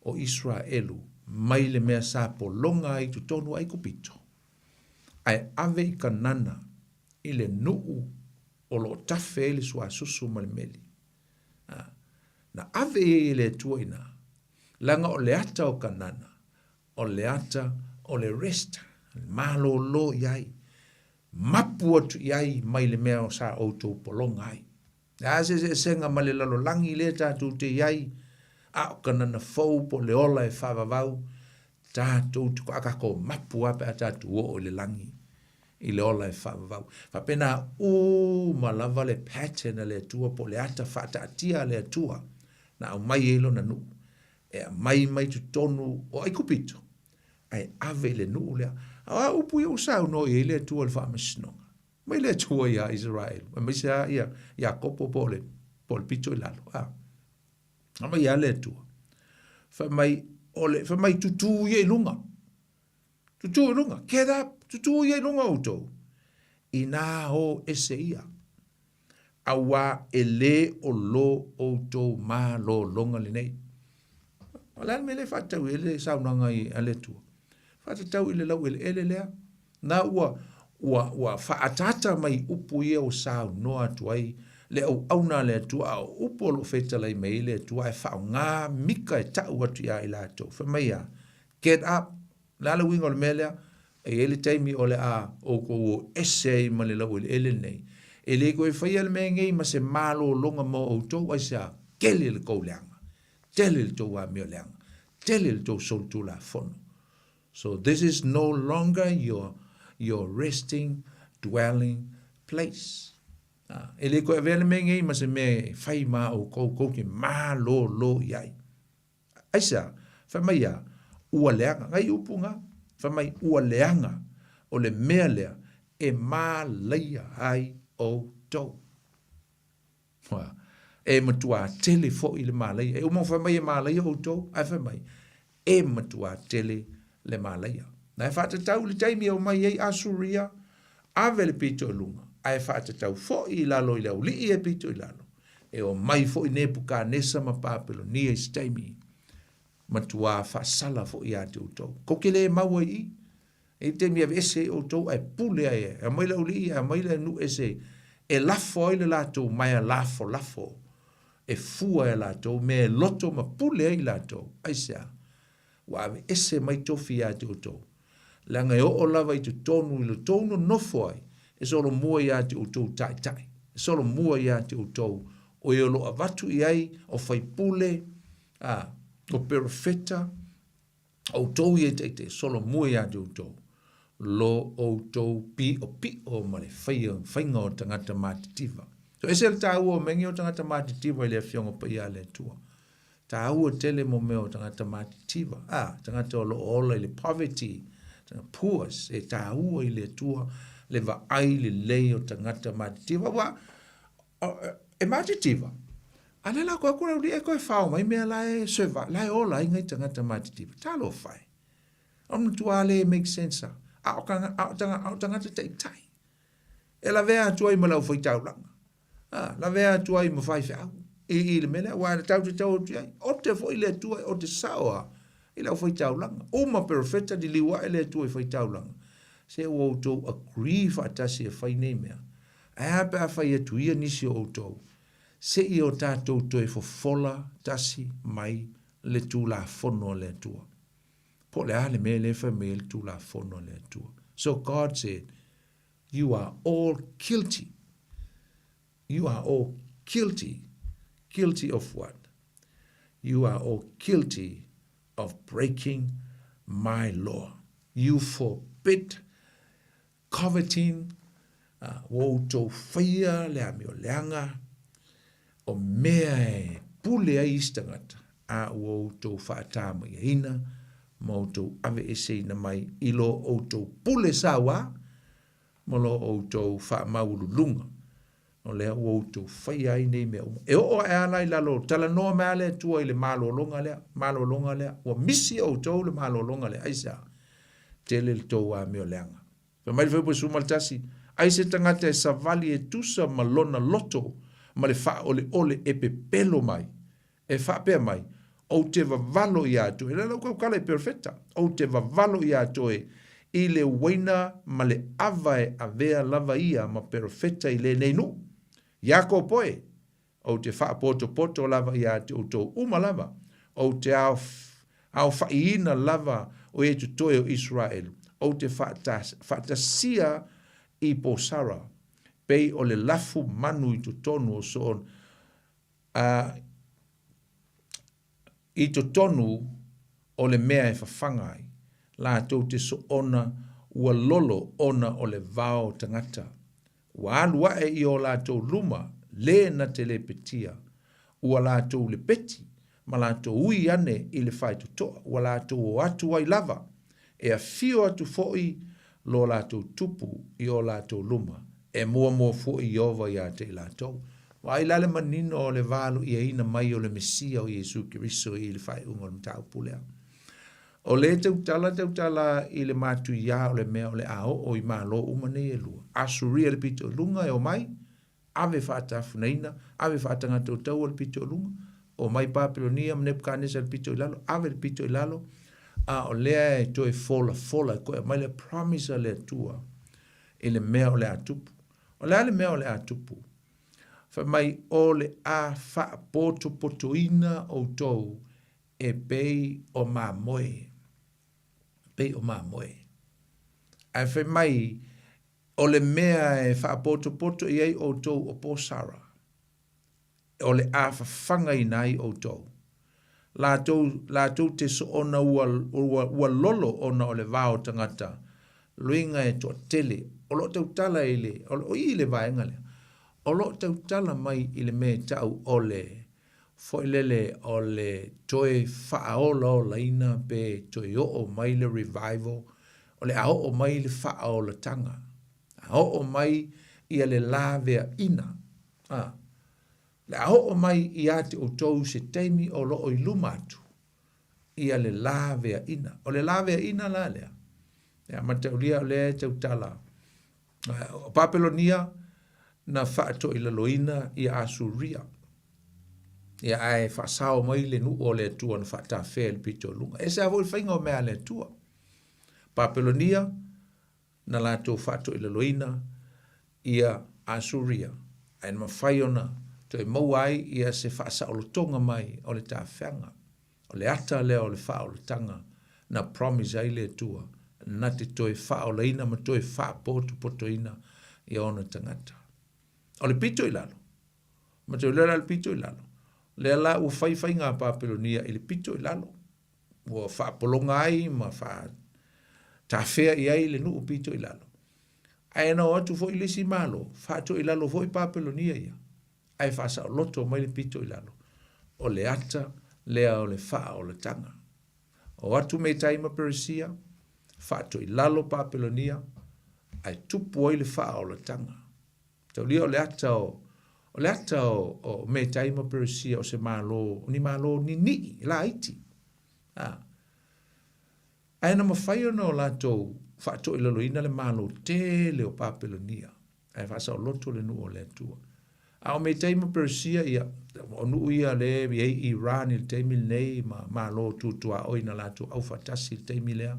o Israelu mai le mea sapo longa ai tu tonu ai kupito. Ai ave i kanana i le nuu o lo tafe le sua susu malimeli. Na ave i le atua ina langa o le ata o kanana o le ata o le resta malo lo iai mapu atu iai mai le mea o sa outou polonga ai. Se senga male lalo langi le tātou te iai, o kanana fau po le ola e whavavau, tātou tuko akako mapu ape a tātou o le langi i le ola e whavavau. Whapena malava le pattern le atua po le ata whaatatia le atua, na au mai elo na nu, e mai tu tonu o ai kupito, ai ave le nu lea, upu i usau no i le atua le whaamisnonga. Mai le tua ia Israel. Mai se ia Iakopo po le pito i lalo. Mai ia le tua. Whamai tutu ia i lunga. Tutu i lunga. Get up. Tutu ia i lunga auto. I nā ho ese ia. Awa e le o lo auto ma lo longa le nei. Wala me le whatau e le saunanga i a le tua. Whatau i le lau e le lea. Na ua whaatata mai upu ia o sao noa tuai le au na le tua o upu lo fetala i mei le tua e whao ngā mika e tau atu ia i lato. Whamai a, get up, lala winga o le melea, e ele taimi o le a o ko o ese i ma le lau ele nei. E le koe whaia le mea ngei ma se malo longa mo o tau ai sa kele le kou leanga, tele le tau a mea leanga, tele le tau sol tu la fono. So this is no longer your resting, dwelling place. Ele koe vele me ngei ma se me whai ma o kou ki ma lo iai. Aisa, whamai a ua leanga, ngai upunga, whamai ua leanga o le mea lea e ma leia ai o tau. E matua tele fo i le malaya. E umo wha mai e malaya o tau, ai wha mai. E matua tele le malaya. Na e whata tau le taimi o mai ei asuria, ave le pito lunga. Ai whata tau fo i lalo i lau, li e pito i lalo. E o mai fo i nepuka nesa ma papelo, ni e staimi. Matua wha sala fo i ate o tau. Kokele e maua i, e te mia vese o tau, ai pule ai e, a maila uli i, a maila nu ese, e lafo ai le lato, mai a lafo, e fua e lato, me e loto ma pule ai lato, ai sea, wa ave ese mai tofi ate o tau. Langa e o lava i tu tonu, i lo tonu nofo ai, e solo mua i ate o tau tai, e solo mua i ate o tau, o e lo avatu i ai, o fai pule, o perfetta, o tau i e te solo mua i ate o tau. Lo o tau pi o male whainga o tangata mātitiva. So ese le tā ua mengi o tangata mātitiva i le fionga pa ia le tua. Tā ua tele mo mea o tangata mātitiva. Tangata o lo ola i le poverty, tangata puas, e tā ua i le tua, le va ai le lei o tangata mātitiva. E mātitiva. Ale la koe kura uri e koe whao mai mea lai serva, lai ola i ngai tangata mātitiva. Tā lo whai. Om tua le make sense a. Au tangata tai. E la vea tua i malau whai tau langa. La vea tua i mawhai whiau. I le mele, wa tau te tau atu ai. O te fo i le tua, o te saoa. I lau whai tau langa. O ma perfetta di liwa i le tua i whai tau langa. Se o tau agree whaatasi e whai nei mea. A hape a whai atu ia nisi o tau. Se i o tātou toi fo fola tasi mai le tu la fono le tua. Po le ale me le fa me le tu la fono le tua. So God said, you are all guilty. You are all guilty. Guilty of what? You are all guilty of breaking my law. You forbid coveting, wo to whaia le amio leanga, o mea e pule a istangata, a wo to whaatama i hina, mo to ave ese na mai ilo o to pule sawa, mo lo o to wha maulu lunga. O lea o to whai ai nei mea uma. E o e alai lalo, tala noa mea lea tua i le malo longa lea, o misi o to le malo longa lea, aisa, tele le to a meo leanga. Pa mai whaipo sumaltasi, aise tangata e savali e tusa malona loto, ma le wha ole e pepelo mai, e wha pea mai, o te vavalo i ato, e lau kaukala e perfetta, o te vavalo i ato e, i le waina ma le avae a vea lava ia ma perfetta i le neinu. Iako poe, o te wha poto lava i ato o tō uma lava, o te au whaina lava o e tu toe o Israel, o te whaatasia i Posara, pei o le lafu manu i tu tonu o soon, i tu tonu o le mea e whawhangai, la tau te so ona ua lolo ona o le vao tangata. Ua alua e i o la tau luma, le na te le petia, ua la tau le peti, ma la tau ui ane i le whai tutoa, ua la tau o atu ai lava, e a fio atu foi lo la tau tupu i o la tau luma, e mua foi i ova i a te la tau. Wa i lale manino o le valo i a ina mai o le Mesia o Jesu Kiriso i le whai ungo le tau pulea. O le tautala i le matu ia o le mea o le ao o i malo umane e lua. Asuria le pito lunga e o mai, ave whaata funaina, ave whaata ngā tautau o le pito lunga, o mai Papilonia mnepkanesa le pito ilalo, ave le pito ilalo, o lea e toi fola, koe mai le promise le tua, i le mea o le atupu. O lea le mea o le atupu, fa mai o le a wha poto ina o tou, e pei o mā moe. Pei o mā moe. A whai mai, o le mea e wha poto i ei o tou o Posara. O le a whawhanga i nai o tou. La tou te so ona ua lolo ona o le vao tangata. Luinga e toa tele. O lo tau tala i le, o i le vaenga le. O lo tau tala mai i le me tau o le foilele o le toe whaaola o laina pe toe o mai le revival, o le ao o mai le whaola tanga. Ao o mai ia le lavea ina. Le aho mai i ate o tou se teimi o loo i lumatu. Ia le lavea ina. O le lavea ina la lea. Ia mataulia le tau tala. O Papelonia na whaato i laloina i Asuria. Ia ai whaasao mai le nu o le tua na whaata whea le pito lunga. E se avoi whainga o mea le tua. Papelonia na lato whaato i laloina ia Asuria. Ai na mawhaiona to e mauai ia se whaasa o lo tonga mai o le ta whanga. O le ata lea o le wha o le tanga na promise ai le tua. Na te toi wha o leina ma toi wha poto ina i ona tangata. O le pito i lalo. Ma te ulera le pito i lalo. Le ala ua whai ngā Papelonia i le pito i lalo. Ua wha polonga ai ma wha ta whea i ai le nuu pito i lalo. Ai na o atu fo i lesi malo. Wha to i lalo fo i Papelonia ia. Ai wha sa o loto mai le pito i lalo. O le ata lea o le wha o le tanga. O atu me taima Perisia. Whaato i lalo Papelonia, ai tupu ai le wha o le tanga. Tau lia o le ata o me taima Perisia o se malo, ni la iti. Ai na mawhai ona o lato whaato i lalo ina le malo tele o Papelonia. Ai whaasa o loto le nu o le atua. A o me taima Perisia ia, o nu ia le i Iran il teimi nei ma malo tutua oina lato au fatasi il teimi lea.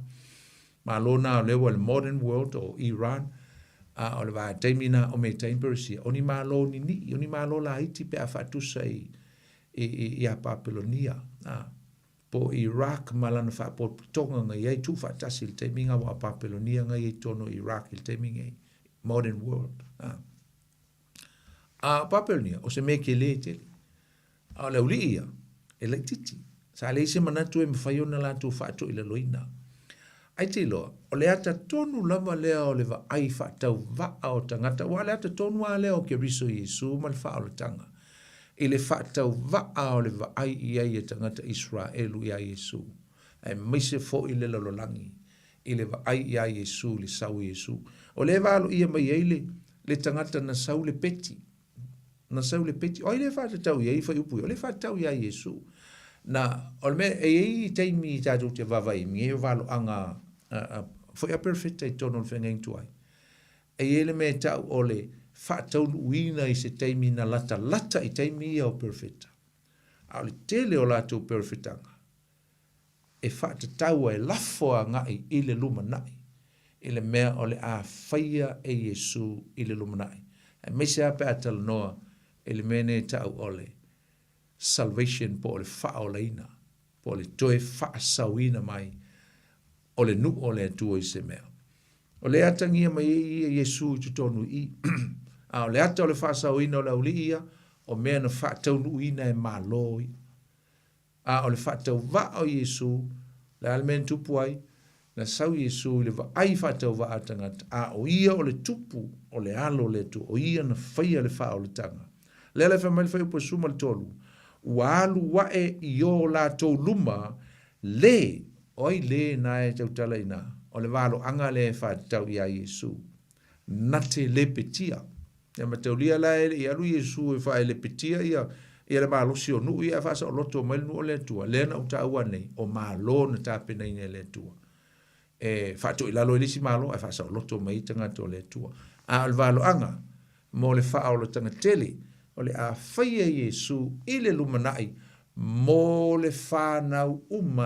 Malona o lewa le modern world o Iran, o le waa teimina o me teim Persia. Oni malo ni, oni malo la iti pe a fatusa i a Papelonia. Po Iraq malana fa po tonga ngai ai tu fatasi il teiminga wa Papelonia ngai i tono Iraq il teiminga modern world. Papelonia, o se me ke le tele. O le ulia, e le titi. Sa le ise manatu e mwhaiona la tu fatu i le loina. Ai te loa, o le ata tonu lama lea o le va ai whaatau vaa o tangata, wa le ata tonu a lea o ke riso Yesu ma le wha o le tanga. I le whaatau vaa o le va ai i ai e tangata Israelu i a Yesu. Ai maise fo i le lololangi, i le va ai i a Yesu, le sau Yesu. O le valo ia mai eile, le tangata na sau le peti. Na sau le peti, o i le whaatau i ai whai upu, o le whaatau i a Yesu. Na, o le me, e teimi tātou te vavai, mi e valo anga, foi a perfecta i tono le whenga intu ai. E ele me tau o le whaatau uina i se teimi na lata i teimi ia o perfecta. A le tele o lato perfectanga. E whaatatau e lafo a ngai i le luma nai. I le mea o le a whaia e Yesu i le luma nai. E mese ape atala noa e le mene tau o le salvation po o le whao leina. Po le toe whaasauina mai o le nu o le atua i se mea. O le ata ngia mai i Yesu i tutonu i. O le ata o le whaasau ina o le auli ia, o mea na whaatau nu ina e māloi. O le whaatau va o Yesu, le almen tupu ai, na sau Yesu le va ai whaatau va atangata. O ia o le tupu, o le alo le tu, o ia na whaia le wha o le tanga. Le le whamai whai upo suma le tolu. Ua alu wae i o la tau luma, le oi le na e tau tala ina, o le valo anga le whaatau i a Yesu. Nate le petia. E matau lia la e i alu Yesu e whae le petia ia le malo si o nuu ia whaasa o loto mai nu o le tua. Le na uta ua nei, o malo na tāpena ina le tua. E whaato i lalo i lisi malo, e whaasa o loto mai tangata o le tua. A le valo anga, mo le wha o le tangatele, o le a whaia Yesu i le lumanai, mo le whanau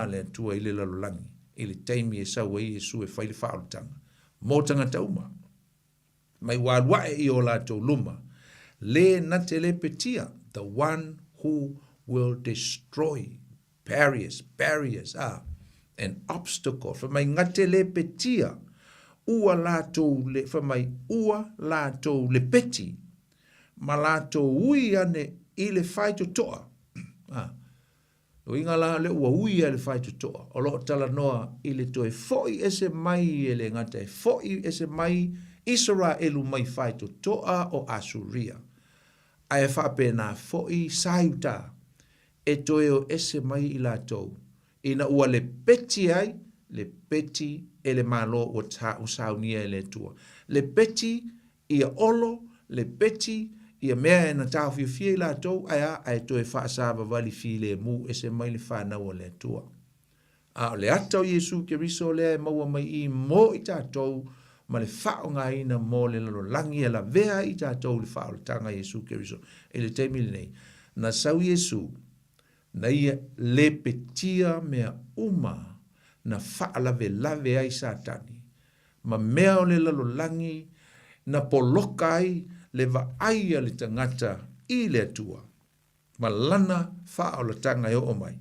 le tua i le lalolangi, i le teimi e saua i Yesu e whai le wha o le tanga. Mo tangata uma. Mai wae i o lātou luma, le na te le petia, the one who will destroy barriers, and obstacle. Whamai ngate le petia, ua lātou le, whamai ua lātou le peti, ma lātou ui ane i le whai to toa. O inga la le ua ui le whai to toa. O lo tala noa i le toe foi ese mai e le ngate, foi ese mai Israelu mai whai to toa o Asuria. Ai whape nā foi saiuta e toe o ese mai i lātou. Ina ua le peti ai, le peti e le malo o ta usaunia e le tua. Le peti ia olo le peti ia mea na tau fia la tau ai to e whaasava wali file mu e se mai le whanau o le tua. A le atau Yesu ke riso le maua mai I mo I tātou ma le whao ngā ina mo le lalo langi e la vea I tātou le whao le tanga Yesu ke riso. E le teimi le nei. Na sau Yesu na ia le petia mea na whaalave lave ai satani. Ma mea o le lalo langi na poloka ai le vaai le tangata I le atua. Ma lana whao le tanga e o mai.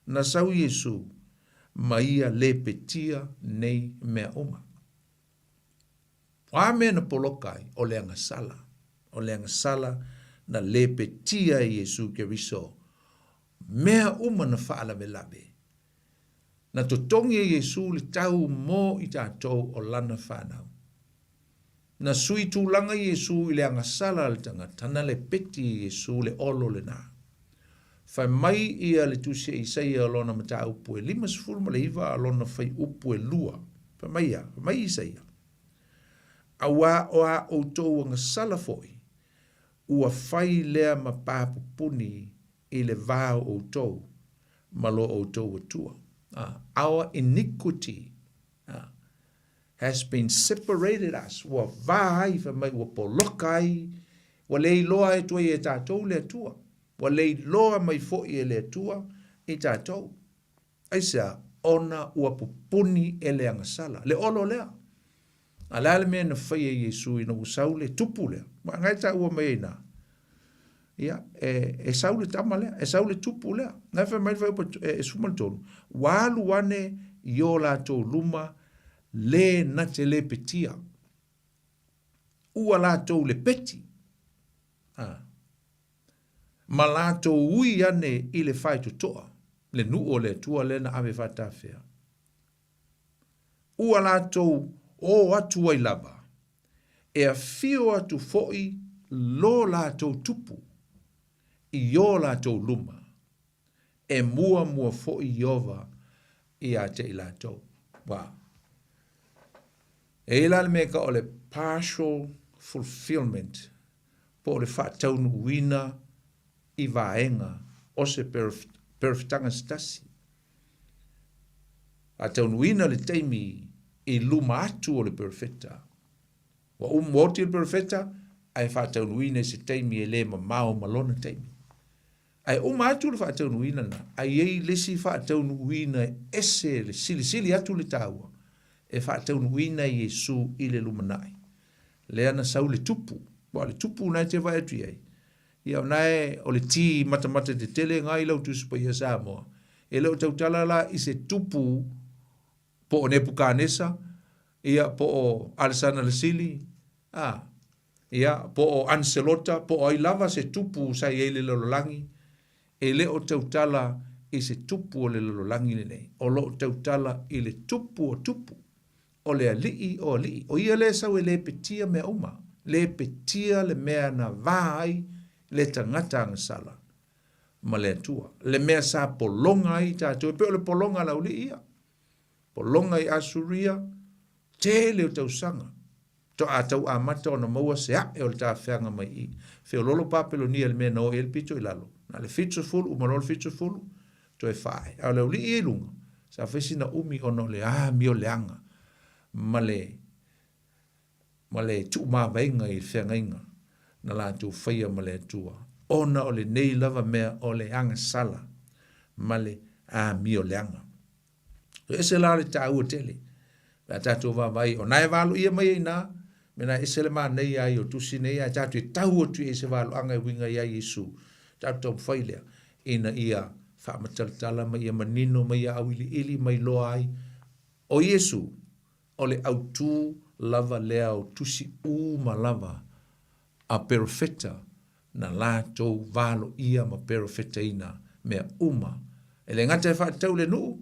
Na sau Yesu ma ia le petia nei mea uma. Wa mea na polokai o le angasala. O le angasala na le petia Yesu ke riso. Mea uma na whaala me labe. Na totongi Yesu le tau mo I tātou o lana whanau. Na sui tūlanga Yesu I le angasala le tangata. Na le peti Yesu le olo le nā. Fai mai ia le tusia Isaia alona mata upu e 5 ma le iwa alona fai upu e 2. Fai mai Isaia. Awa oa outou anga sala foi. Ua fai lea ma papupuni I le vao outou. Malo outou atua. Our iniquity has been separated us. Ua vai fai mai ua polokai. Ua lei loa e tua e tātou le atua. Wa lei loa mai fo'i e le atua I tātou. Aisa, ona ua pupuni e le angasala. Le olo lea. A lale mea na whai e Yesu I na usau le tupu lea. Ma ngai ta ua mai na. Ia, e sau le tama lea. E sau le tupu lea. Ngai whai mai whai e sumal tonu. Walu wane I o la tō luma le na te le petia. Ua la tō le peti. Ma lato ui ane I le whai tutoa, le nuo le tua le na ave whatawhia. Ua lato o atu ai lava, e a fio atu foi lo lato tupu, I o lato luma, e mua foi Iova I a te I lato. Wow. E ila le meka o le partial fulfillment, po le whataunu wina, I vaenga o se perfitanga stasi. A taunuina le teimi I luma atu o le perfecta. Wa woti le perfecta, ai fa taunuina se teimi e le mao malona teimi. Ai atu le fa taunuina na, ai ei lesi fa taunuina ese le sili atu le taua. E fa taunuina Yesu I le lumanai. Lea na sau le tupu. Wa le tupu na te vai atu iei. Ia nae o le ti mata te tele ngai lau tu supa ia Samoa. E leo tautala la I se tupu po o Nebukanesa, ia po o Alessana le Sili, ia po o Anselota, po o Ailava se tupu sa I le lololangi, e leo tautala I se tupu o le lololangi le nei. O lo tautala I le tupu o tupu, o le alii o alii. O ia le sau e le petia mea uma, le petia le mea na vai, le tangata angasala ma le atua. Le mea sa polonga I tātou. Pe o le polonga lau li ia. Polonga I Asuria, te leo tausanga. To a tau a mata o na maua se a e o le tā whianga mai I. Whio lolo papelo ni le mea no e le pito I lalo. Na le fitso fulu, umarolo fitso fulu, to e whae. A leo li I lunga. Sa whesi na umi ono le mio leanga. Ma le tu ma vainga I whianga inga. Na la tu whaia ma le atua. Ona o le nei lava mea o le anga sala. Ma le mio leanga. So ese la le ta ua tele. La tatu vai o nai walu ia mai ina. Mena ese le maa nei ai o tusi nei ai. Tatu e tau o tu ese walu anga winga ia Yesu. Tatu tau whailea. Ina ia whaamatalatala mai ia manino mai ia awili ili mai loa ai. O Yesu. O le autu lava lea o tusi ma lava. A perfecta na lato valo ia ma perfecta ina mea uma. E le ngata e whaatau le nuu,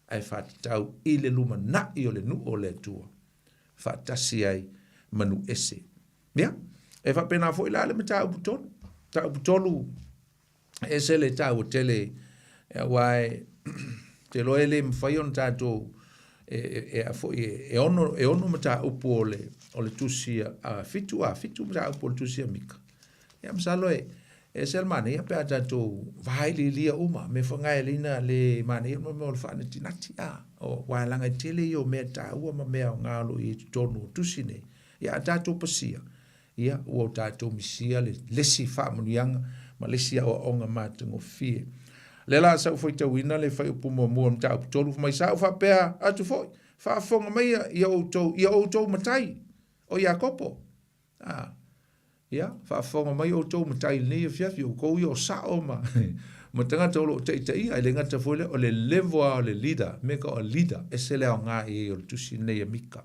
ai whaatau I le luma na I o le nuu o le tua. Whaatasi ai manu ese. Mea, e whapena fo ila le me tā uputonu. Tā uputonu, ese le tā o tele, wai, te loe le mwhaion tātou, ono mata upo ole tusia fitu mata upo tusia mika ya msalo sel mane ya pata to vai lia uma me fonga lina le mane mo fa na tinati o wa langa tele yo meta u ma me ngalo I tonu tusine ya tato pasia ya o tato misia le si fa munianga ma le si o onga matungo fie le la sa foi te wina le fai upo mo mta tolu mai sa fa pe atu foi fa fonga mai ya o to matai o Jakopo ya fa fonga mai o to matai ne fia fio ko yo sa o ma ma tanga tolo te ai le ngata foi o le level o le leader me ka o leader esele o nga o tusine ya mika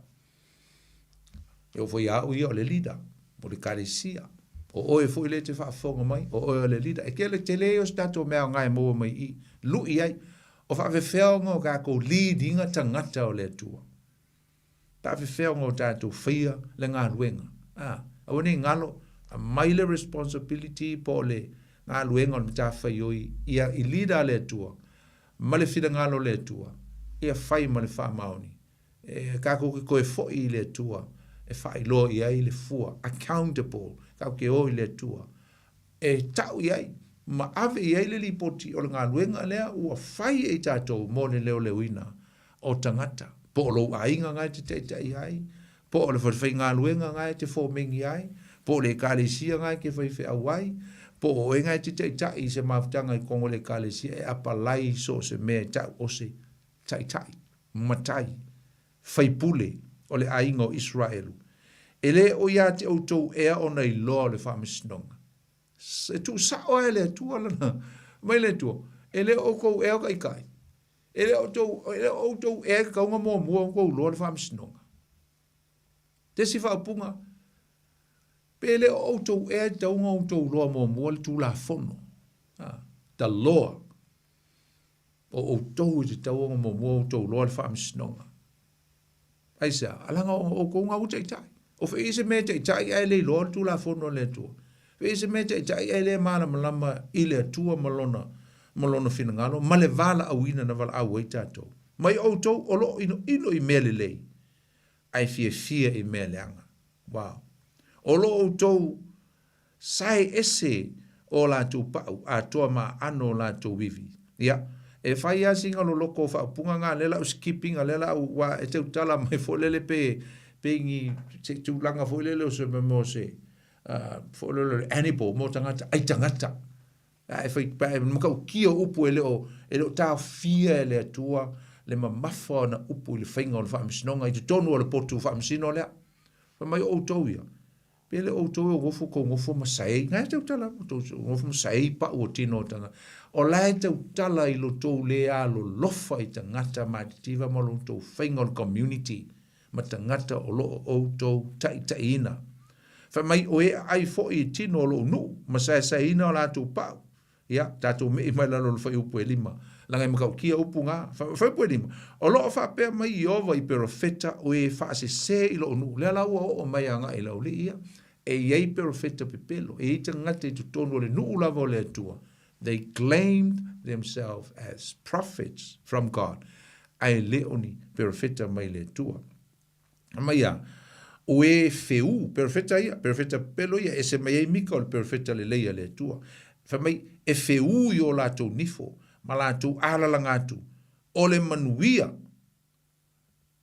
eu foi o le leader o le kalesia o foi le te fa fonga mai o le leader e ke le tele o stato me nga mo mai I lu ai o fa feo ngo ka ko leadinga tangata o le tua ta feo ngo tato fia le nga luenga o ni ngalo a maile responsibility po le nga luenga o ta fa yo ia I leader le tua male fida ngalo le tua ia fai male fa maoni ka ko e fo I le tua e fai lo ia I le fua accountable ka ke o le tua tau ia ma ave ia le lipoti o nga luenga lea ua fai e tatou mo le leo lewina o tangata po lo ainga ngai te ai po le fai nga luenga ngai te fo mengi ai po le kalesia ngai ke fai fe awai po e ngai te I se maftanga I kongo le kalesia e apalai so se me tau o se tai matai fai pule o le ainga o Israelu ele o ia te outou ea o nei loa le whaamisnonga se tu sao ele tua lana mai le tua ele o kou ea kai ele o tou ea kaunga mua kou loa le whaamisnonga te si whaapunga pe ele o tou ea taunga o tou loa mua le tu la fono ta loa o tou te taunga mua o tou loa le whaamisnonga aisa alanga o kou ngau tai o fe ise me te ai le lo tu la fono le tu fe ise me te ai le mala malama ile tua malona finangalo male vala awina na vala awita to mai o to o lo ino I mele le ai fia I mele anga wow o lo to sai ese o la tu pa a to ma ano la tu vivi ya e fai a singa lo loko fa punga nga lela o skipping a lela wa e te utala mai fo lele pe pengi te tu langa fo lele o se mo se fo lele animal mo tangata ai tangata e fai pa mo ka kia upu ele o ta fia ele tua le mamafa na upu le fainga o fa msnonga I te tonu o le potu fa msino le fa mai o toia pele o to o gofu ko gofu masai nga te utala gofu masai pa o tino tanga o la te utala I lo to le a lo lofa I tangata matitiva mo lo to fainga community matangata o lo o to tai ina fa mai o ai fo I tino lo no masai sai ina la tu pa ya tatu me mai la lo fa upu lima langa me ka kia upu nga fa upu lima o lo fa pe mai o vai perfetta o e fa se I lo no le la o mai anga I lo ia e yei perfetta pepelo e tangata tu tono le no la vo le tua they claimed themselves as prophets from God ai leoni perfetta mai le tua Maya, o feu, perfeita pelo ia, ese mai mika o perfeita le leia le tua. Fa mai, e feu I o lato nifo, ma lato ala langatu, o le manuia,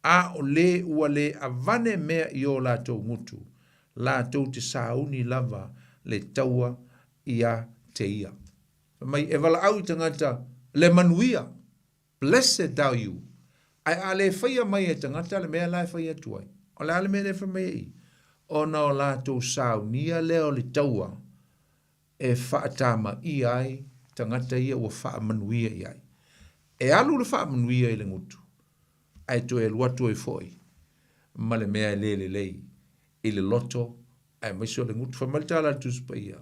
a o le ua le avane mea I o lato ngutu, lato te sauni lava le taua ia te ia. Fa mai, e wala au tangata, le manuia, blessed thou you, ai ale faya mai e tangata le mea lai faya tuai. O le ale mea le whamei. O na o lato sao nia leo le taua e whaatama I ai tangata ia ua whaamanuia I ai. E alu le whaamanuia I le ngutu. Ai to e luatu e foi. Ma le mea le lei. I le loto. Ai maiso le ngutu. Whamalita la tuspa ia.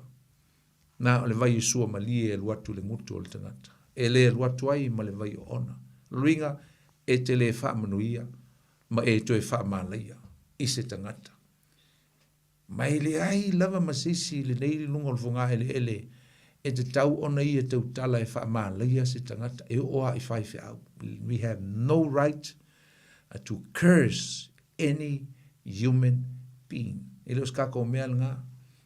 Na o le vai Yesua malie e luatu le ngutu o le tangata. E le luatu ai ma le vai o ona. Luinga e te le whaamanuia, ma e to e whaamalaia, I se tangata. Mai le ai lava masisi le nei lunga o funga ele, e te tau ona I e te utala e whaamalaia se tangata, e oa I whai au. We have no right to curse any human being. Ele os kako mea ngā.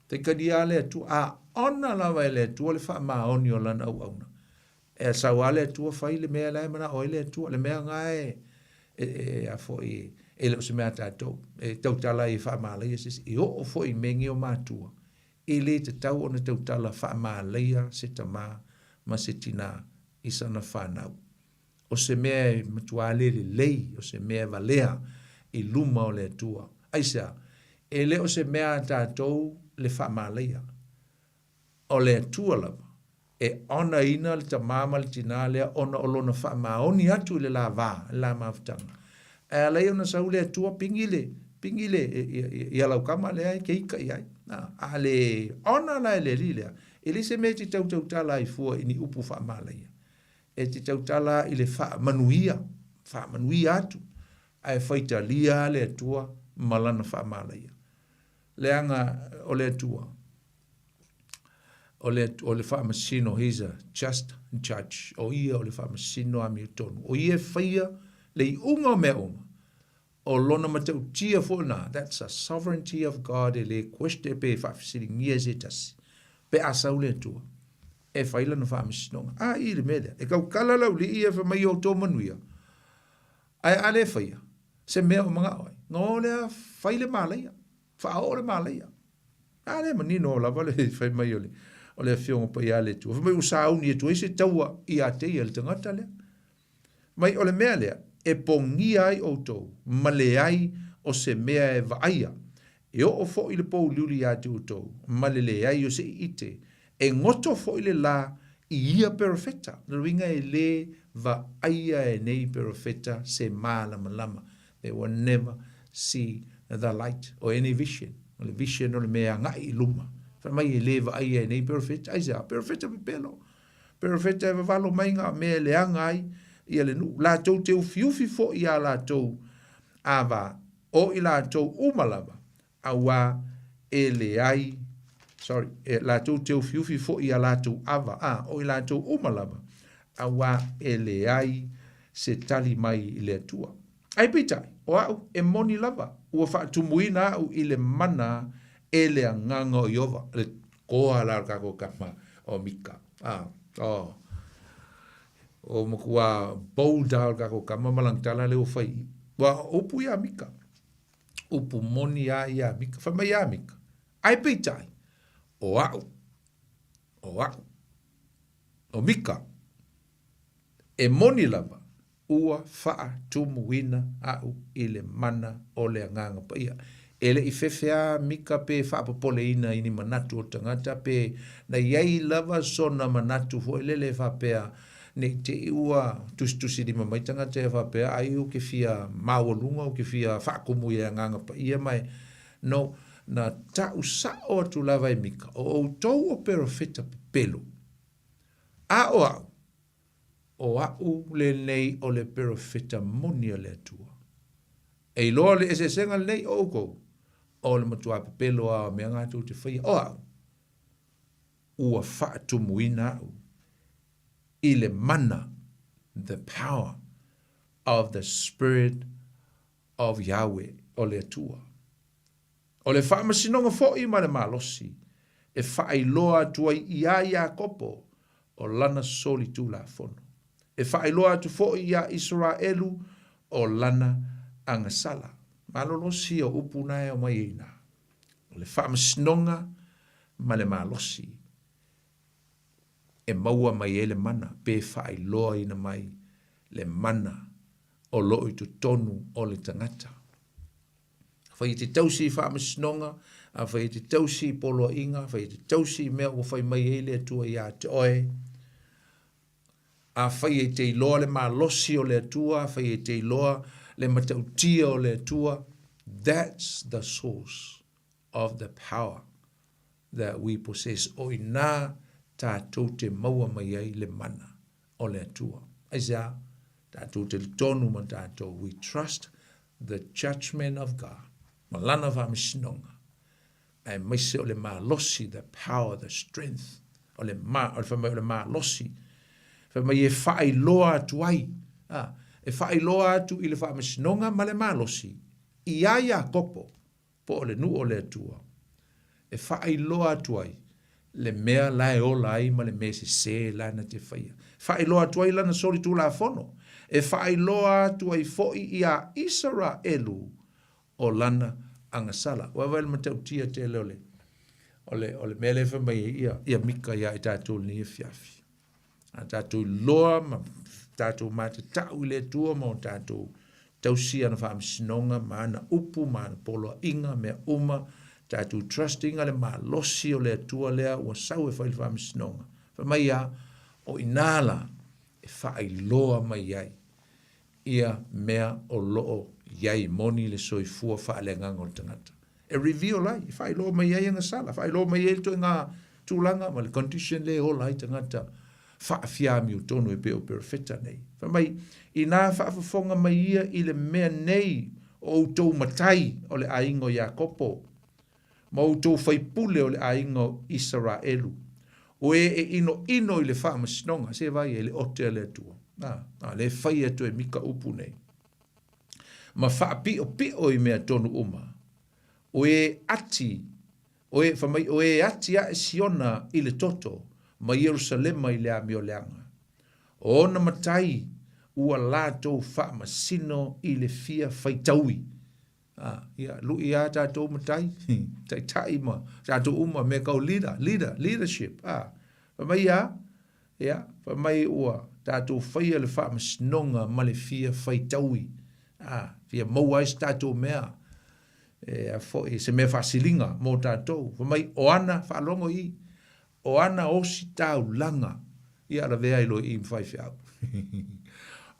Te kadia le tu a ona lava le tu le wha maoni o lana au auna. E sau ale tu whai le mea lai mana o le tu le mea ngā a fo ele o se mea tātou. E tautala i wha maalai i o fo i mengi o mātua. Ele te tau ona tautala wha maalai se ta ma se tina i sana whanau. O se mea matuale le lei, o se mea valea i luma o le tua. Aisa, e le o se mea tātou le whamaleia. O le tua lava, e ona ina le ta mama le tina lea ona o lona whamaoni atu le la vā, la maftanga. E lei ona sau le tua pingile, i alau kama le ai, ke ika i ai. A le ona la le rilea, e le se mea ti tautau tala i fua ini upu whamaleia. E te tautala i le wha manuia atu, ai whaita lia le tua malana whamaleia. Leanga o le tua, o le whamasino, he's a just judge, o ia o le whamasino a miutonu, o ia whaia le i unga mea unga, o lona matau tia fōna, that's a sovereignty of God, e le kweste pe whafisiri ngia se tasi, pe asau le tua. E whaila na whaamisino. I le mele. E kau kalalau li ia wha mai o tō manuia. Ai ale whaia. Se mea o mga oi. Ngō lea whaile māleia. Whao le māleia. Ale manino o lava le whai mai o le. O le whionga pa ia le tua. Whamai usau ni e tua. Se taua i a te ia le tangata lea. Mai o le mea lea. E pongi ai o tō. Male ai o se mea e vaia. E o fo i le pou liuli a te o tō. Male le ai o se ite. E ngoto fo ile la i ia perfecta. Na ringa e le va aia e nei perfecta se malama. They will never see the light or any vision. O le vision o le mea ngai luma. Fa mai e le va aia e nei perfecta. Aisa, perfecta pe pelo. Perfecta e valo mai ngā mea le angai i ale nu. La tau te ufiufi fo i a la tau ava o i la tau umalava. Awa e le ai la tau te ufiufi fo i a la tau ava, o i la tau umalava, a wā e le ai se tali mai i le atua. Ai pitai, o au e moni lava, ua wha tumuina au i le mana e le anganga o iova, le koa la kako kama o mika. O makua boulda kako kama malangtala le o whai, wa upu ia mika, upu moni ia mika, whamai ia mika. Ai pitai, o mika, e moni lava, ua faa tumuina au i le mana o le anganga pa ia. Ele i whewhea mika pe faa papole ina ini manatu o tangata pe na iei lava sona manatu ho ele le faa pea ne te ua tusi di mamai tangata e faa pea ai u ke fia mawalunga u ke fia faa kumu i anganga pa ia mai no na ta usao atu lava e mika. O tau o perfecta pelo. O au le nei o le perfecta moni le atua. E loa le ese senga nei o kou. O le matua pelo a mea ngātou te whaia. O au. Ua whaatu muina au. I le mana. The power of the Spirit of Yahweh o le atua. O le whaamasinonga fo'i ma le malosi, e whaailoa tuai ia kopo o lana soli tu la fono. E whaailoa tu fo'i ia Israelu o lana angasala. Malolosi o upuna e o mai eina. O le whaamasinonga ma le malosi. E maua mai e le mana, pe whaailoa ina mai le mana o loi tu tonu o le tangata. Whai te tausi whaamasinonga, a whai te tausi polo inga, whai te tausi mea o whai mai ele atua ia te oe. A whai te iloa le malosi o le atua, whai te iloa le matautia o le atua. That's the source of the power that we possess. O ina tātou te maua mai ai le mana o le atua. Aisa, tātou te tonu ma tātou. We trust the judgment of God. Malana whaamisinonga. Ai maise o le malosi, the power, the strength. O le whamai o le malosi. Whamai e whai loa atu ai. e whaailoa atu i le whaamasinonga ma le malosi, i aia kopo, po o le nu o le atua. E whaailoa atu ai, le mea lae o lai ma le mese se lana te whaia. Whaailoa atu ai lana sori tu la fono. E whaailoa atu ai foi i a Israelu o lana angasala. Wawel ma tau tia te leole. Ole mele whamai ia mika ia i tātou ni e fiafi. A tātou loa ma tātou mata tau i le tua ma o tātou tausia na whaamisinonga ma ana upu ma ana polo inga mea uma tātou trustinga le ma losi o le tua lea ua sau e whaile whaamisinonga. Whamai ia o inala e whaai loa mai ai ia mea o loo iai moni le soifua whaalengang o tangata. E reveal lai, whai loa mai ai anga sala, whai loa mai ai to ngā tūlanga, ma le condition le o lai tangata, whaafiami o tonu e peo perfecta nei. Whamai, i nā whaafafonga mai ia i le mea nei o tau matai o le aingo Iakopo, ma o tau whaipule o le aingo Israelu, o e ino i le whaamasinonga, se vai e le ote le atua. Le whai atu e mika upu nei. Ma whaapio i mea tonu uma, o e ati a e siona i le toto ma Yerusalema i le amio leanga. O na matai ua lātou whaamasino i le fia whaitaui. Lui a tātou matai, tai ma, tātou uma me kau leadership. Whamai whamai ua tātou whaia le whaamasinonga ma le fia whaitaui. Fia mauais tātou mea. Se me fasilinga mo tātou. Whamai o ana whaalongo i. O ana osi tāu langa. I ala vea ilo i mwhai whiau.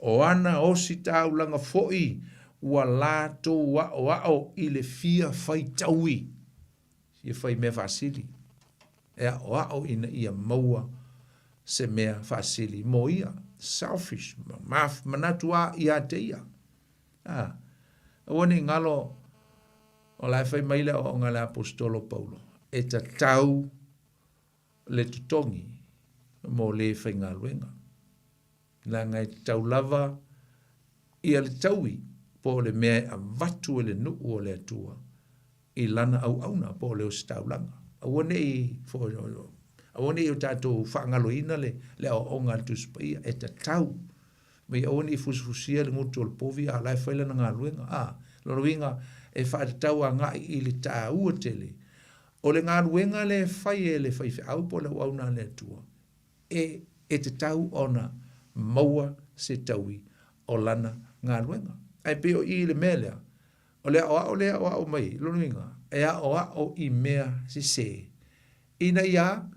O ana osi tāu langa foi. Ua lātou wao i le fia whaitaui. Ia whai me fasili. Ea wao ina ia maua se mea fasili. Mo ia. Selfish. Manatua ia te ia. Wani ngalo o lai whai maile o ngale apostolo Paulo. E ta tau le tutongi mo le whai ngā luenga. Nā ngai tau lava i le taui po le mea a vatu le nuu o le atua i lana au auna po le o stau langa. Awane i o tātou whaangalo ina le o onga tuspaia e ta tau. Mai awane i fusifusia le ngutu o le povi a lai whai lana ngā luenga. Loro inga e whaatau a ngai i le tā ua tele. O le ngā ruenga le whai le whai au po le wauna le atua. E te tau ona maua se taui o lana ngā ruenga. Ai peo i le melea. O le o mai, lono inga. E o i mea se. Ina ia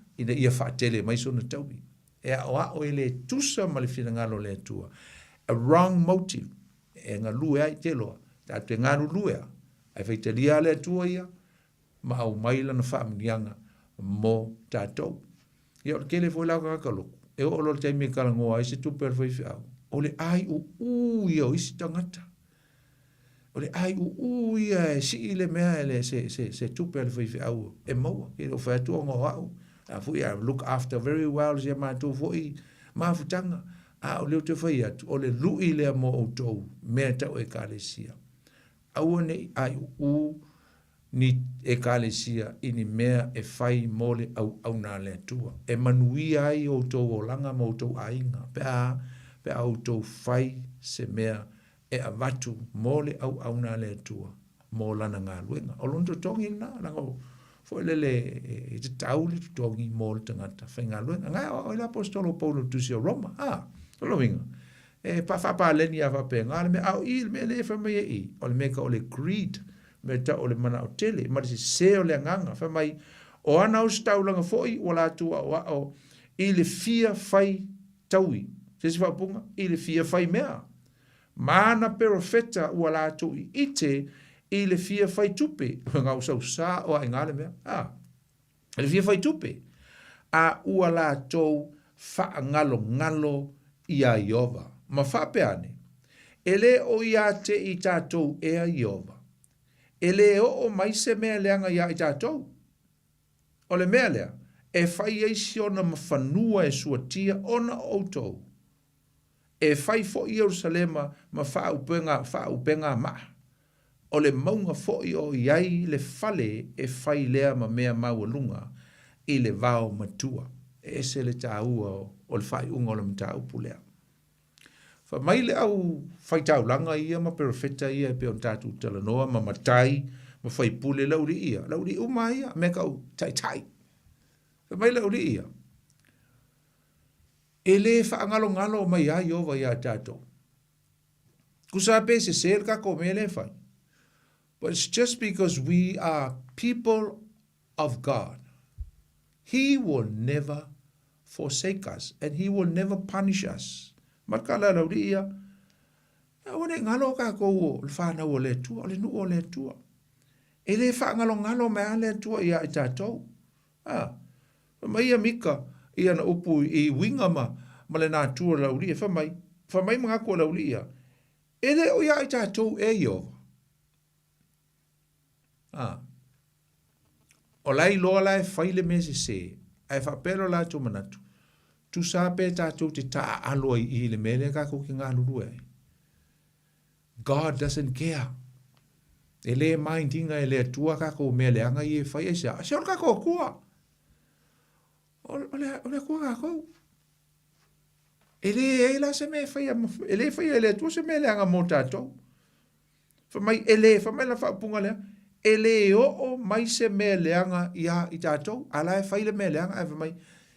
whaatele mai so na taui. E o i le tusa ma le whina ngalo le atua. A wrong motive. E ngā lue ai te loa. Tātu e ngāru luea. Ai whaitalia le atua ia. Ma au maila na whaaminianga mo tātou. Ia o kele fwoi lau kakaloku. E o lo te me kalangoa i se tupe al whaiwhiau. O le ai ia o isi tangata. O le ai ia e si i le mea ele se tupe al whaiwhiau. E maua. E o whaiatua ngā wau. A fwoi a look after very well si a mātou fwoi mawhutanga. A o leo te whaiatu. O le lui lea mo o tou. Mea tau e kālesia. Aua nei ai ni e kālesia ini mea e whai mole au nā lea tua. E manuia ai o tau o langa mo tau ainga. Pe au tau whai se mea e avatu mole au nā lea tua. Mo lana ngā luenga. O londo tongi nā, lango fo lele e te tauli tongi mo le tangata. Whai ngā luenga. Ngai o le apostolo Paulo tusi o Roma. Olo winga. E pa leni a whape ngā le me au i le me le whamai i. O le meka o le greed. Me ta o le mana o tele, ma se o le nganga, whamai, o ana o staulanga foi, o la tua o i le fia whai taui, se si whapunga, i le fia whai mea. Mana perofeta o la tu i ite, i le fia whai tupe, ngā usau sa o a ngale mea, le fia whai tupe, a ua la tou wha ngalo i a Iova, ma wha peane, ele o ia te i tātou e a Iova, ele o mai se mea leanga ia i tātou. O le mea lea, e whai eisi ona mawhanua e suatia ona outou. e fai fo i Jerusalema ma fa upenga ma. O le maunga fo i o iai le fale e fai lea ma mea maua i le vao matua. E se le tāua o le fai unga o le mta upu lea. Fa mai le au fai tau langa ia ma perfecta ia pe on tatu talanoa ma matai ma fai pule lauri ia. Lauri uma ia me kau tai. Fa mai lauri ia. E le fa ngalo mai ai ova ia tato. Kusa pe se ser ka ko me le fai. But it's just because we are people of God. He will never forsake us and he will never punish us. Makala lauri ia. One ngalo ka ko le fa na o le tua, o le nu o le tua. E le fa ngalo me le tua ia i tato. Mai ia mika ia na upu i winga ma le nā tua lauri fa mai mga ko lauri ia. E le o ia i tato e yo. O lai loa lai faile mese se, ai fa pero la tu manatu. Tu sa pe tato te ta aloi i le mele ka ko ki ngā lurue. God doesn't care. E le mindinga e le tua ka ko mele anga i e fai e sa. Se ka ko kua. O le kua ka ko. E la se me fai e le fai e le tua se mele anga mo tato. Fa mai la fa punga lea. E le o mai se mele anga ia i tato. Ala e fai le mele anga e fa mai.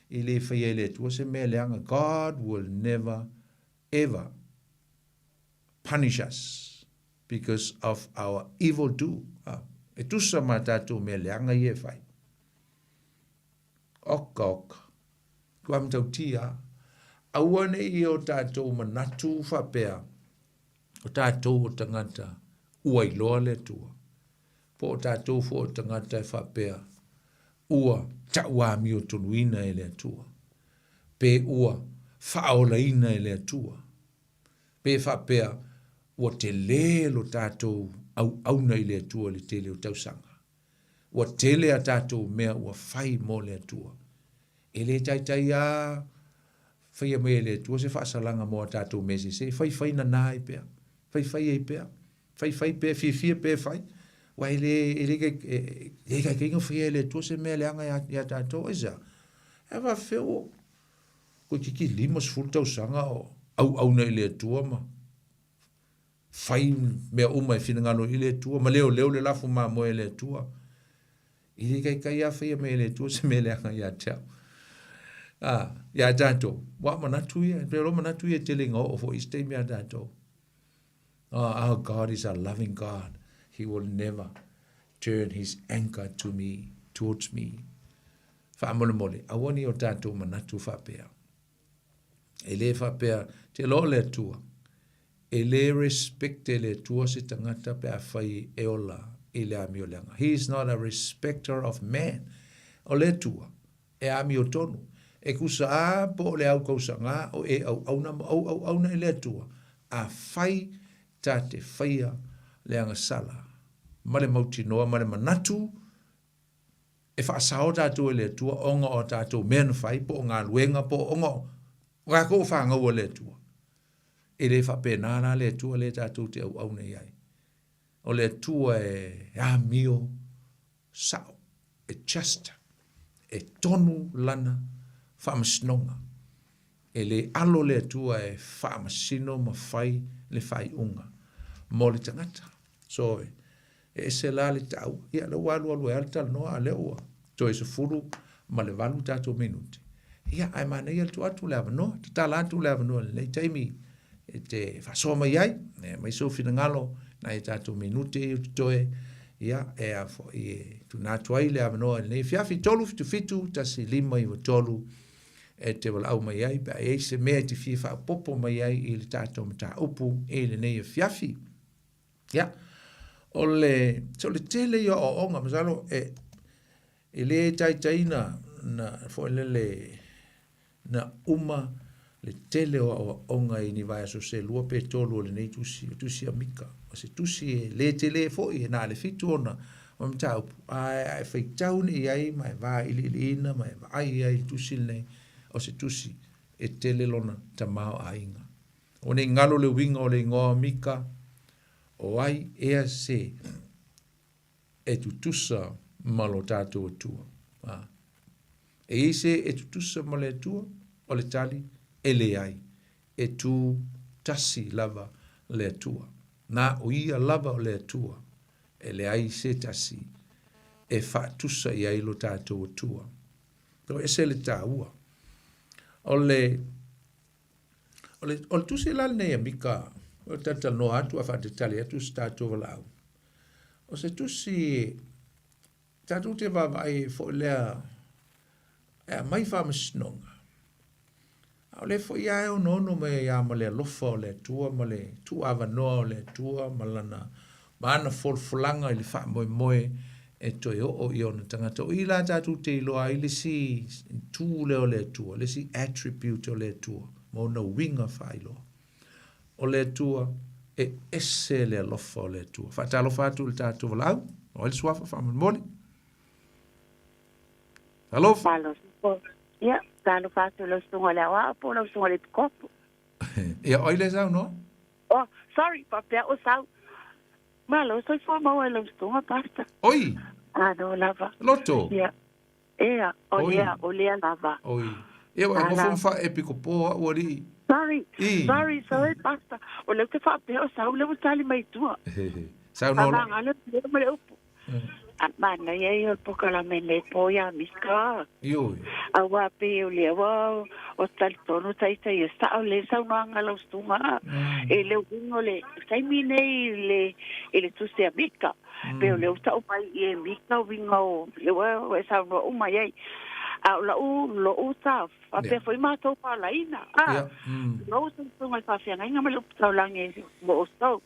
E le fai e le tua se mele anga. God will never ever punish us because of our evil do. E tusa ma tato mele anga i e fai. Ok. Kua mtau tia. Awane i o tato manatu fa pea. O tato o tangata. Ua i loa le tua. Po o tato fo o tangata e fa pea. Ua ta ua mi o tonuina e le tua. Pe ua faolaina e le tua. Pe fa pea. Ua te lelo tato au na i le tua le tele o tausanga. Ua tele a tato mea ua fai mo le tua. E le tai a fai a me le tua se fa salanga mo a tato mese se fai na nai pea. Fai e pea. Fai pea fi pea fai. Wa ele ka kinga fai le tua se me le anga ya tato esa. E va feo. Ko kiki limos fulta usanga o au na i le tua ma. Fai mea uma e fina ngalo i le tua. Ma leo le lafu ma mo e le tua. Ile kai ya fai me le tua se me le anga ya tau. Ya tato. Wa manatu ia. Pero manatu ia telling o fo istay mea tato. Our God is a loving God. He will never turn his anger towards me. Fa mole. Awani o tato manatu fa pea. Ele fa pea te lo le tua. Ele respecte le tua se tangata pe a fai e ola ele ami o lenga. He is not a respecter of man. O le tua. E ami o tonu. E kusa a po le au kausanga o e au na le tua. A fai ta te faia leanga sala. Male mauti noa, male manatu. E wha sao tātou e le tua, onga o tātou mena fai, po ngā luenga, po onga ngā ko whanga ua le tua. E le wha penana le tua le tātou te au nei ai. O le tua e mio sao, e chasta, e tonu lana, whamasnonga. E le alo le tua e whamasino ma fai le fai unga. Mo le tangata. So, e se la le tau. Ia le walu alu e altal noa a le ua. To e se furu ma le valu tato minuti. Ia ai mana ia tu atu le avanoa. Te tala atu le avanoa. Le taimi e te whasoa mai ai. Mai so fina ngalo na e tato minuti e utoe. Ia e a fo i tu natu ai le avanoa. Le fiafi tolu fitu tasi lima i wa tolu. E te wala au mai ai. E se mea te fifa popo mai ai i le tato mata upu. E le nei fiafi. Ia. O le, so le tele ia o onga, masalo, e le tai na fo na uma, le tele o onga i ni vai aso se lua pe tolu o le nei tusi amika. O se tusi le tele fo i na le fitu ona, o mtau, ai fai tauni i ai, mai va ili ina, mai va ai tusi nei, o se tusi, e tele lona tamao a inga. O ne ngalo le winga o le ngoa mika, o ai ea se e tutusa malo tātou tua. E ise e tutusa ma le tua, o le tali, e le ai, e tu tasi lava le tua. Na o ia lava o le tua, e le ai se tasi, e whaatusa i ailo tātou tua. Pero e se le tā ua. O le tusi lal nei mika, o tata no atu a whaate tali atu si tātou walau. O se tusi, tātou te wawai fo lea, mai whamasnonga. O le fo ia e o nono me ia ma le lofa o le tua, ma le tu awanoa o le tua, ma lana maana folanga i le wha moe moe e toi o i ona tangata. O i la tātou te iloa i le si tū le o le tua, le si attribute o le tua, ma ona winga wha iloa. O le tua e ese le lofa o le tua. Whaatalo whaatu le tātou walau, o ele suafa whamamoli. Hello? Ia, talo fatu lo sunga le awa, po lo sunga le kopo. Ia, oile sau, no? Oh, sorry, papea o sau. Malo, soi fo mau e lo sunga pasta. Oi! No lava. Loto? Ia. Ea, o lea lava. Oi. Ia, wa ngofo mfa epiko poa uari. Sorry, pasta. O le te whapea o sau, le mo tali mai tua. Sau no? Ngale, le upu. Mana ia i o pokala mene po ia miska. Ioi. Awa pe o le awa o tal tono taita i sta o le sa no anga lo stunga. E le ungo le sai mine le tu se mika. Pe o le usta o pai e mika winga o le wa sa no o mai ai. A lo uta a pe foi ma to pa laina. Lo uta so mai fa fia nga me lo tau lange mo sto.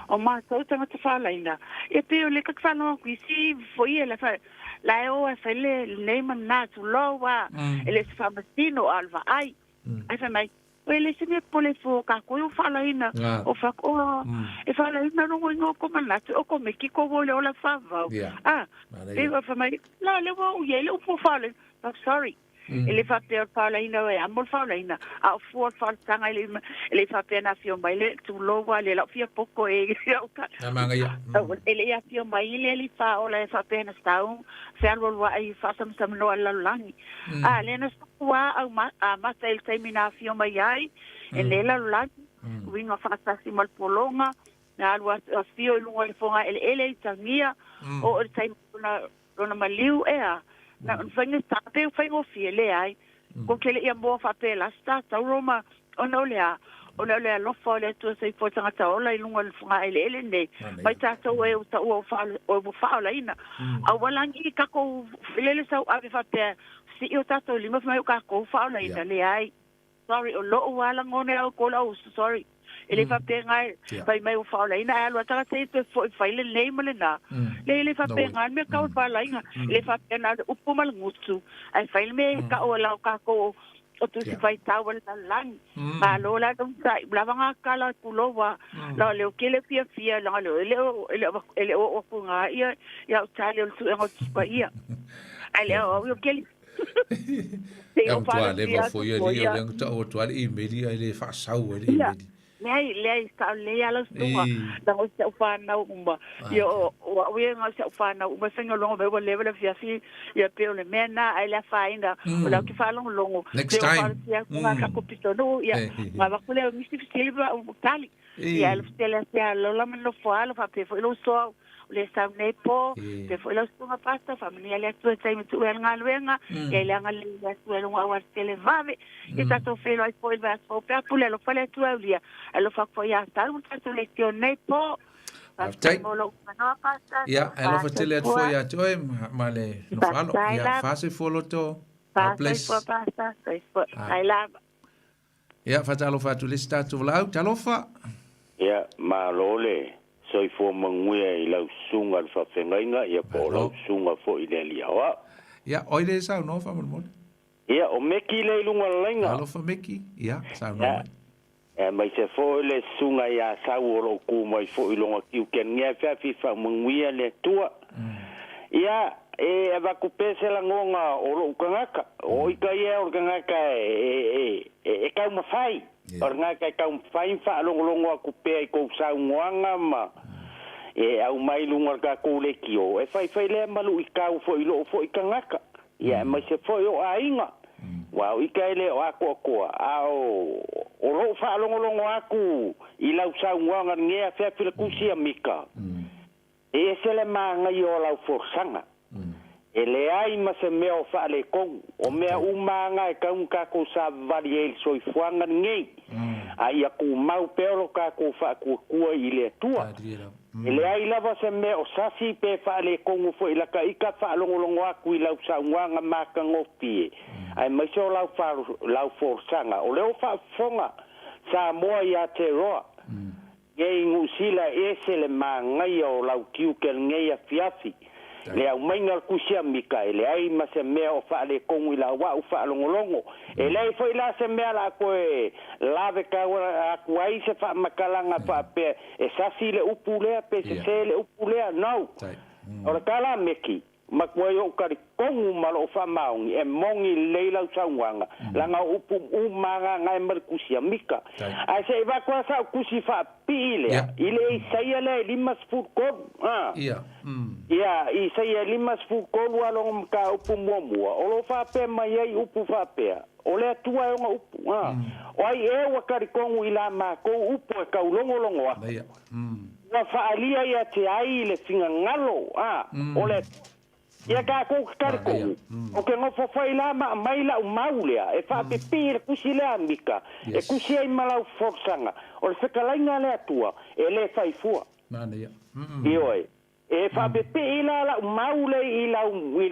O ma to tanga te fa laina. E pe o le ka fa no ki si foi e fa la o fa le name na tu lo wa ele fa mastino alva ai. Ai fa mai ele se me pole fo ka ko yo fa laina o fa ko e fa laina no ngo ko mana o ko me ki ko vole o la fa va. E fa mai la le wo ye le po fa le. I'm sorry. Ele fa pe fa la ina e amol fa la ina. A fu fa tanga ele fa pe na fio mai le tu lo wa le la fia poco e na manga ya. Ele ya fio mai le fa o la fa pe na stau. Se algo wa ai fa sam no la langi. Le na wa a ma el termina fio mai ai. Ele la langi. Winga fa sa si mal polonga. Na algo fio lungo le fonga ele tangia o el termina na maliu ea. Na fanga tape fanga fiele ai ko kele ia mo fa pela sta ta roma ona le lo fo le tu sei fo tanga ta ola i lunga le funga ele nei mai ta to e ta o fa la ina a walangi ka ko lele sa ave fa pe si o ta to lima mai ka ko fa la ina le ai sorry o lo wala ngone o ko la sorry ele fa pe ngai pai mai o fa la ina alo ta te fo fa le nei mo le na le fa pe ngai me ka fa la ina le fa pe na o po mal ngutu ai fa me ka o la ka ko o tu si fai ta o la lang ma lo la dum sai bla nga kala tu lo wa la le o kele fia la le o ko nga ia ta le tu ngo pa ia ai le o kele e o tua le vo foi ali o le ta o tua i medi ai le fa sau e medi Lei sta lei alla sua da o se fa na umba io o nga se fa na umba senga longo be o level of yasi ia pe o le mena ai la fa ainda o la ki fa longo next time nga ka ko pitono ia ma va kule mi si silva o tali ia lo stela se lo la meno fa lo fa pe fo lo so le sa nepo pe fo lo stunga pasta familia le tu sai mi tu nga luenga e le nga le tu lo wa stele vave e ta to fe lo ai poi va so pe pule lo fa le tu lia lo fa foi a tal un tato lezione po ia e lo fa tele foi a toi ma le no falo ia fa se folo to ia fa talo fa tu le sta tu la talo fa ia ma lole soi fo manguia i lau sunga fa fengainga ia po lau sunga fo i le liawa ia oile sa no fa mo ia o meki le lunga lenga alo fa meki ia sa no mai se fo le sunga ia sa o ku mai fo i longa ki ken ngia fa fi fa manguia le tua ia e va ku pese la ngonga o lo kangaka o i ka ia o kangaka e ka kau mafai or nga kai kau mafai fa longo aku pe ko sa ngoanga ma e au mai lunga ka ko le kio e fai le malu ikau fo ilo fo ikangaka ia mai se fo yo ainga wow ikaile o ako au o ro fa longo aku ilau sa ngoanga nge fa fil kusia mika e sele manga yo lau fo sanga ele ai ma se meo fa le kong o mea umanga e ka ko sa variel soi fuanga nge ai aku mau pero ka ko fa ku ile tua ele ai lava se meo sasi pe fa le kong fo ila ka ika fa longo aku ilau sa ngoanga maka ngopi ai mai so lau for sanga o leo fa fonga Samoa ya te roa ye ngusila esele manga yo lau kiu kel ngeia fiafi le au mainga kusia mika ele ai ma se mea o fa le kongu ila wa u fa longo ele ai foi la se mea la ko lave ka aku ai se fa makalanga fa pe e sasi le upule pe se le upule no ora kala meki makwayo kari kongu malo fa maungi e mongi leila usawanga langa upu umanga ngai mer kusia mika ai se va kwa sa kusi fa pile ile saya le limas food ko ia i saya limas food ko walong ka upu momua o fa pe mai upu fa pe o le tua nga upu o ai e wa kari kongu ila ma ko upu e ka longo wa fa alia ia te ai le finga ngalo o le ia ka ko karko o ke ngo foi la mai la maulea e fa pipir kusila mika e kusia i malau forsanga o se kalainga le atua e le fai fua mane ioi e fa pipir la maule i la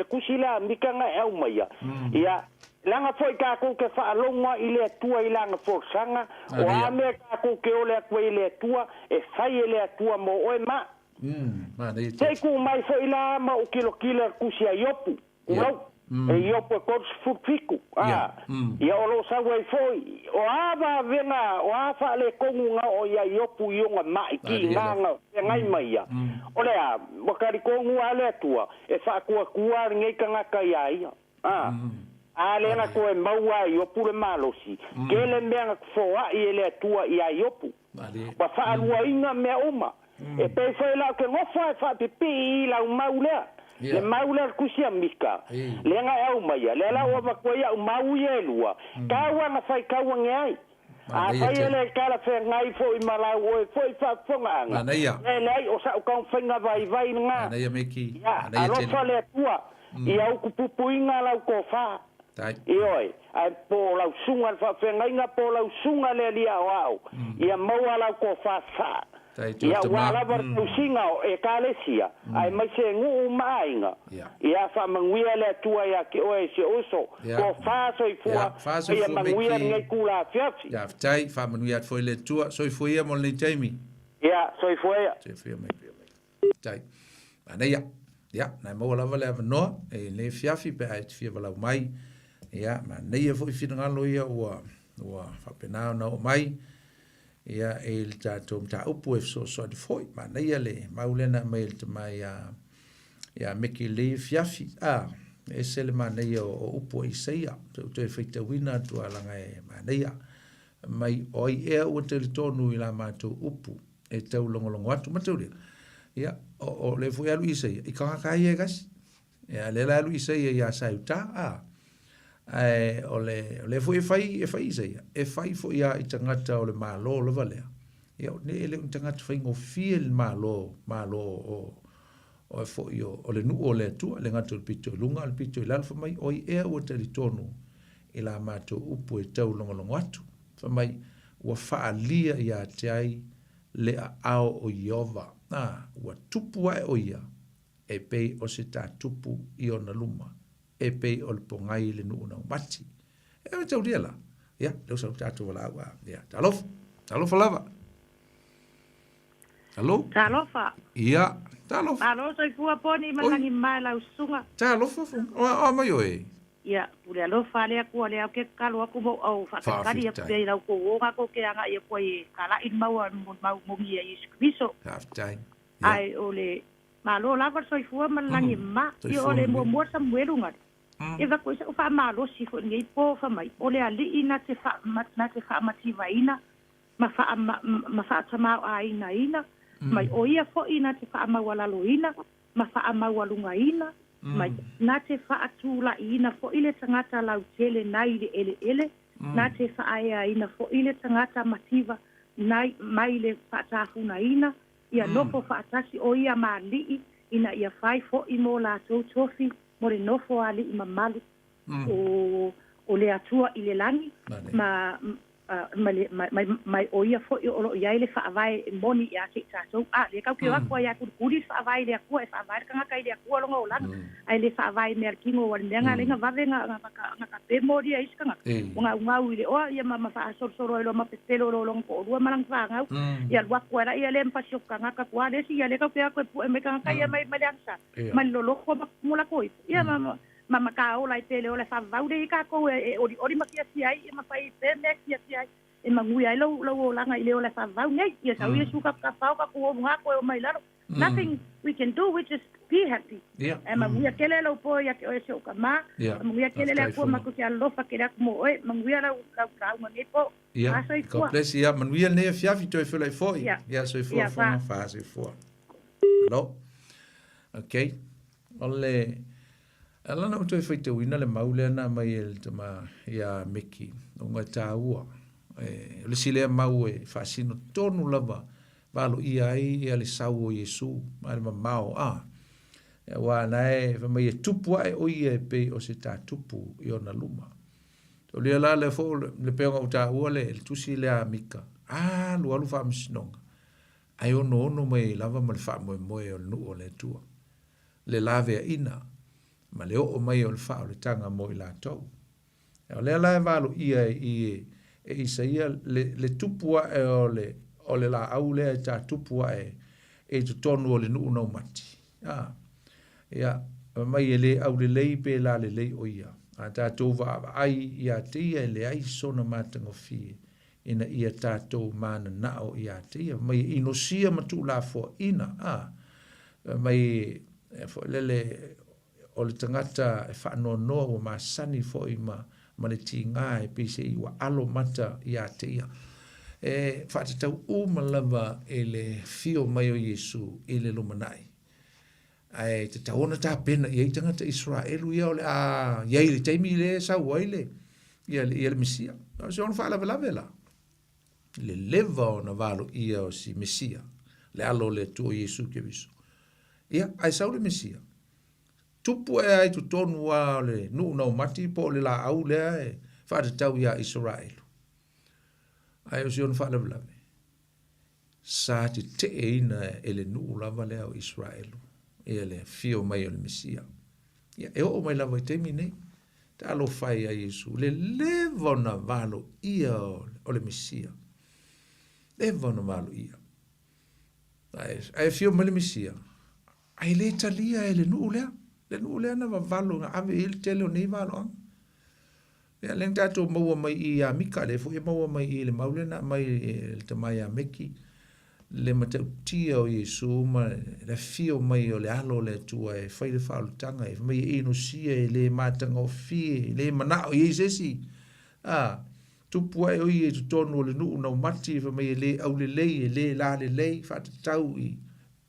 kusila mika nga e umaya ia langa foi ka ko ke fa longa i le atua i langa forsanga o ame ka ko ke ole ko i le atua e fai le atua mo o ma sei ku mai fo ila ma o kilo kusia yopu e yopu ko fufiku ia o lo sa wai foi o ava venga o afa le kongu nga o ia yopu yonga mai ki nga ngai mai o le a mo kari kongu ale tua e fa ku ngai kanga kai ai ale na ko e maua yopu le malosi kele menga fo ai ele tua ia yopu ba fa alua inga me uma e pe foi la que no fa pipi la maula le maula kusia mika le nga au mai le la o ba ko ya mau ye lua ka na fai ka wa ngai a fai le kala fe ngai fo i mala o foi fa fonga le le o sa ka fenga vai nga na ya meki na ya te le tua i au ku pupuinga la ko fa ioi ai po la sunga fa fenga nga po la sunga le lia wao ia mau la ko fa sa ia wala bar kusinga e kalesia ai mai se ngu mainga ia fa manguia le tua ia ke o se oso ko fa so i fua ia manguia ngai kula fiafi ia tai fa manguia foi le tua so i foi mo le taimi ia so i foi mai tai ana ia na mo la vale no e le fiafi pe ai fia vala mai ia ma nei foi fina lo ia o fa pena no mai ia el tatom ta upu so de foi ma nei le maulena mail te mai ia meki le fiafi e sele ma nei o upu i seia te feita wina tu alanga e ma nei mai oi e o te tonu i la ma tu upu e tau longo atu ma tu ia o le foi alu i seia i ka e gas ia le la alu i seia ia sauta o le foi fai seia e fai foi ia i tangata o le malo le vale ia ne ele un tangata fai ngo fiel malo o foi o le nu o le tu le ngata pito lunga le pito il alfa mai oi e o te tonu ila mato upu e tau longo atu fa mai wa faalia ia te ai le ao o Iova wa tupu ai o ia e pei o se ta tupu i ona luma e pei o le pongai le nuuna mati. E me tau ria la. Ia, leo sa utatu wala awa. Ia, talofa lava. Talo? Talofa. Ia, talofa. Talofa i fua poni malangi mai lau sunga. Talofa fu. O mai oe. Ia, ule alofa lea kua lea ke kalo aku mo au whakakari a pia i lau ko onga ko ke anga i a koe kala in maua mongi a Yesu Kristo. Haftai. Ai, ole... Ma lo lava soi fua malangi ma. I ole mua samuelu ngari. e va ko se fa malo si fo ngai po fa mai o le ali ina te fa mati vaina ma fa tama ina mai o ia fo ina te fa ma wala loina ma fa ma walunga ina mai na te fa atula ina fo ile tangata lau tele nai le ele na te fa ai ina fo ile tangata mativa nai mai le fa tafuna ina ia nofo fa atasi o ia mali ina ia fai fo i mo la tofi mo le nofo ali i mamalu o le atua i le langi mai o ia fo i olo ia le fa vai moni ia ke tatou le kau ke wa ko ia kuri fa vai le ko fa vai kanga kai le ko lo ngola ai le fa vai merkingo wa le nga le nga va nga ka pe mori ai skanga nga u le o ia mama fa soro lo ma petelo lo long ko ru malang fa nga ia wa ko era ia le mpasio kanga ka kwa le si ia le ka pe ko me kanga kai mai maliansa man lo ko mula ko ia mama ka o lai tele o le fa va de ka ko ori ma kia si ai ma fai te me kia si ai e mangui ai lo la ngai le o le fa va nei ia sa ia suka ka fa ka ko nga ko mai la nothing we can do we just be happy e mangui kele lo po ia ke o se o ka ma mangui kele le ko ma ko kia lo fa ke la mo e mangui la ma ne po God bless you mangui ne fia fi to fe lai fo ia so fo fa so fo hello okay ole ala na to foi te wina le maule na mai el tama ya meki o nga taua le sile mau e fa sino tonu lava valo ia ai le sau o Yesu mai mamao wa nai fa mai tupu ai o ia pe o se ta tupu i ona luma to le la le fo le pe o taua le tusi le amika lu alu fa msnonga ai ono mai lava mal fa mo o nu o le tua le lave ina ma le o mai o le fa o le tanga mo i la tau. E o le ala e walu ia Isaia le tupua e o le la au lea e ta tupua e tu tonu o le nuu nau mati. Ia, mai e le au le lei pe la le lei o ia. A ta tova ai ia te ia e le ai sona matango fie. Ina ia tātou mana nao ia te ia. Mai inosia matu la fo ina. Mai lele o le tangata e whaanonoa o masani fo i ma le tingā e pise i wa alo mata i a te ia. E whaatatau umalava e le fio mai o Yesu i le lumanai. Ai te taona tā pena i ei tangata Israelu ia o le iai le taimi le sa waile ia le Mesia. Se ona whaalava lave la. Le leva o na valo ia o si Mesia. Le alo le tu o Yesu ke viso. Ia, ai sau le Mesia. Tupu e ai tu tonu a le nuu nau mati po le la au lea e whaatatau ia Israelu. Ai o si ona whaalawalawe. Sa te ina e le nuu lava lea o Israelu. E le fio mai o le Mesia. Ia e o mai lava i teimi nei. Ta alo whai a Yesu. Le levo na valo ia o le Mesia. Levo na valo ia. Ai fio mai le Mesia. Ai le talia e le nuu lea. Le nuu lea na valo nga ave il tele o nei valo anga. Ia leng tato maua mai i a mika le fu e maua mai i le maule na mai le tamai a meki. Le matau tia o Yesu ma le fio mai o le alo le tua e whai le whaalo tanga e mai e no sia e le matanga o fie le mana o Iesesi. Tupu ai o i e tu tonu o le nuu nau mati e mai e le au le lei e le la le lei whaatatau i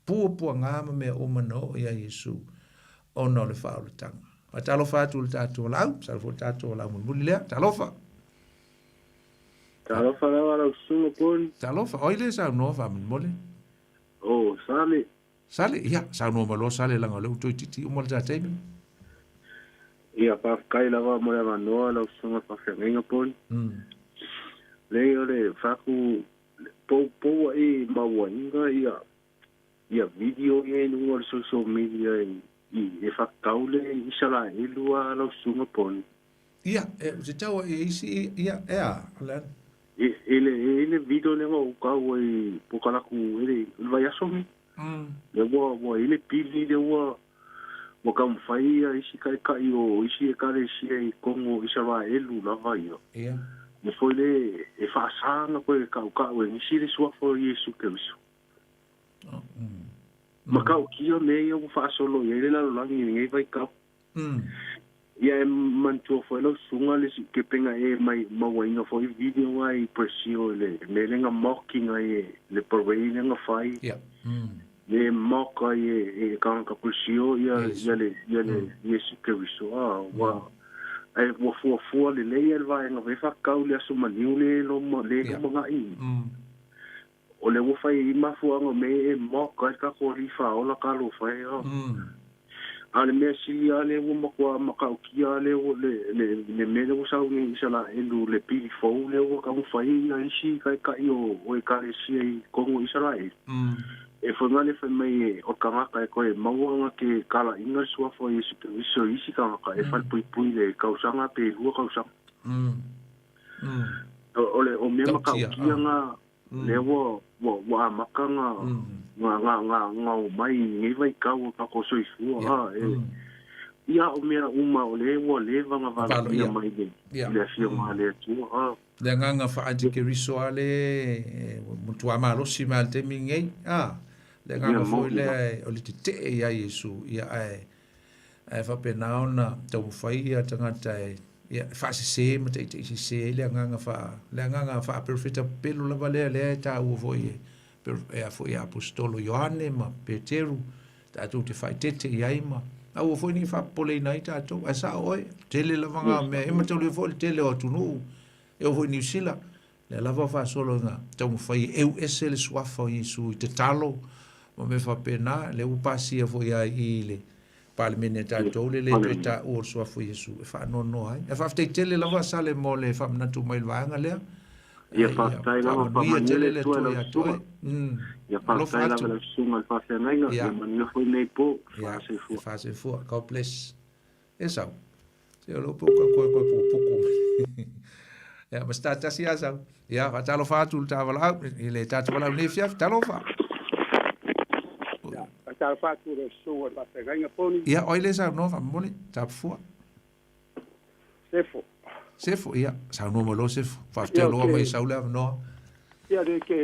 pua ngama mea o mano i a Yesu. Ona o le whaalo tanga. A talofa atu le tātua lau, salfo tātua lau muli lea, talofa. Talofa lau alau sunga poni. Talofa, oile sa noa wha mole. Sale. Sale, ia, sa noa malo sale langa leu toi titi umole tā teimi. Ia, pawhkai lawa mole manoa lau sunga pawhenga poni. Lei o le whaku pou e maua inga ia video e nunga le social media e whakaule i sala e lua lau sunga poni. Ia, se tau e isi, ia, alan. Ele video le ngā ukau e pokalaku ele vai asomi. Le wa ele pili le wa kamwhai a isi kai o isi e kare si e kongo i sala e lu lava ia. Ia. Me foi le e whaasanga koe kau e nisi le suafo Yesu Keriso. Ma kau kia me ia whaasolo i ele lalo langi ngai vai kau. ia mantua foi lo sunga le ke penga mai mawainga foi video ai presio le lenga mocking ai le proveina nga fai le moka kan ka presio ia le yesu kristo wa ai wo fu le le vai nga fa kau le sumaniu le lo le mga i o le wo fai ma fu nga me moka ka ko rifa o la ka lo fai ale mesi ale wo makau ki ale le mele wo sa ni sala elu le pili fo le wo ka fai na isi ka yo o ka si ko mo Israel e fo ngale fe mai o ka ka ko e maua ke kala inga sua fo so isi ka e fa pui le ka usanga pe hu ka usanga o me makau ki nga le wo makanga nga mai ngi vai ka wo ka ko so ifu ia o mera uma o le vanga vala ia mai le fio male tu le nganga fa anti ke risuale mutu amalo si mal te mingi le nganga foi le o le te ia Yesu ia ai fa pena ona to fai ia tangata ia fa se mate te se le nganga fa perfecta pelo la vale le ta u foi e foi apostolo Ioane ma Peteru ta tu te fai tete ia ima au foi ni fa pole nai ta to asa oi tele la vanga me e mato le foi tele o tunu e o foi ni sila le lava fa solo nga tau fai eu ese le swafa Yesu te talo ma me fa pena le upasi e foi ai ile palmene ta to le ta o swafa Yesu e fa no ai e fa te tele lava sale mo le fa na tu mai vanga le ia fa tai la pa tele le to ya to ia pa tai la la sunga fa se nai no ia mani foi nei po fa se fu ka bless esa se lo pouco ko ja maar staat dat ja zo ja wat talo fa tu ta wala ile ta wala ne fiaf talo fa ja ta fa tu le so wa se ganga poni ja oile sa no fa moni ta fu sefo ia sa no mo lo sefo fa te lo mai sa ula no ia de que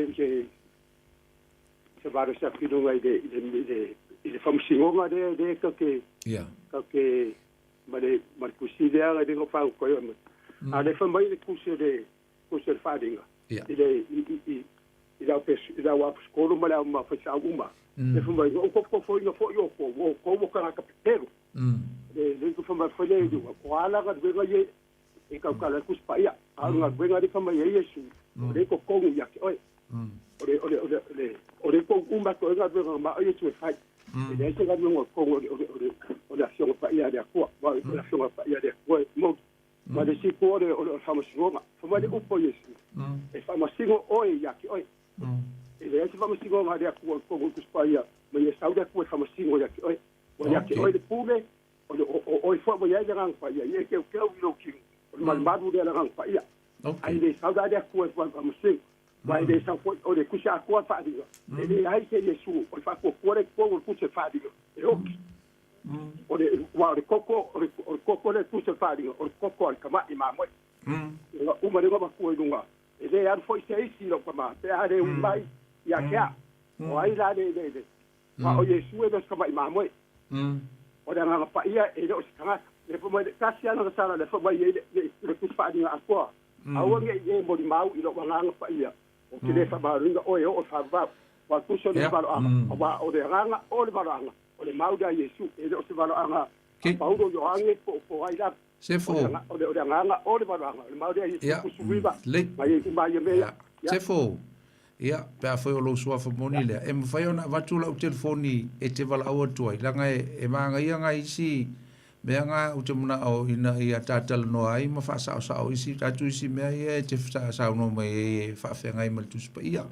se va a ser fino de famsingonga de que ia que mare kusidea de ko fa ko yo ale fa mai de kusel fadinga ida wa skolo mala ma fa sa uma e fa mai ko foi no foi yo ko ka kapitero de ko fa mai fa le ko ala ga de ga ye e ka kala kus pa ia nga venga de fa mai Yesu de ko ko ya oi ore ko umba ko nga venga ma Yesu fa e de ga no ko o la action pa ia de ko va la action pa ia de ko mo ma de si ko de o famosingo fa mai de upo Yesu e famosingo oi ya ki oi e de si famosingo ma de ko kus pa ia ma ye sauda ko famosingo ya ki oi ya ki oi de pule o fo mo ya de rang pa ia ye ke lo ki mal madu de la rang pa ia ai de sauda de ko famosingo vai de sa foi o de kusa ko fa diga e ai ke Yesu o fa ko kusa fa diga e o de wa de koko le kusa fa diga o koko al kama imamo o ma de ba ko dunga e de ar foi sei si lo kama te are un mai ya ka o ai la de wa o Yesu e dos kama imamo o de nga pa ia e do ska le po mai kasi ana sala le po mai le kusa fa diga akwa awa nge mo di mau ilo nga pa ia o ke le fa baringa o fa va wa kuso le balo anga wa o de ranga o le balo anga o le mau da Yesu e o se balo anga paulo yo ange po ai la se fo o de ranga o le balo anga le mau da Yesu kusuiba mai me se fo ia pa foi o lo sua fa moni le e mo fai ona vatula o telefoni e te vala o toi langa e manga ia ngai si Beanga utemuna o ina ia tatal no ai ma fa sa isi tatu isi me ai te sa no me fa fe ngai mal tu spa ia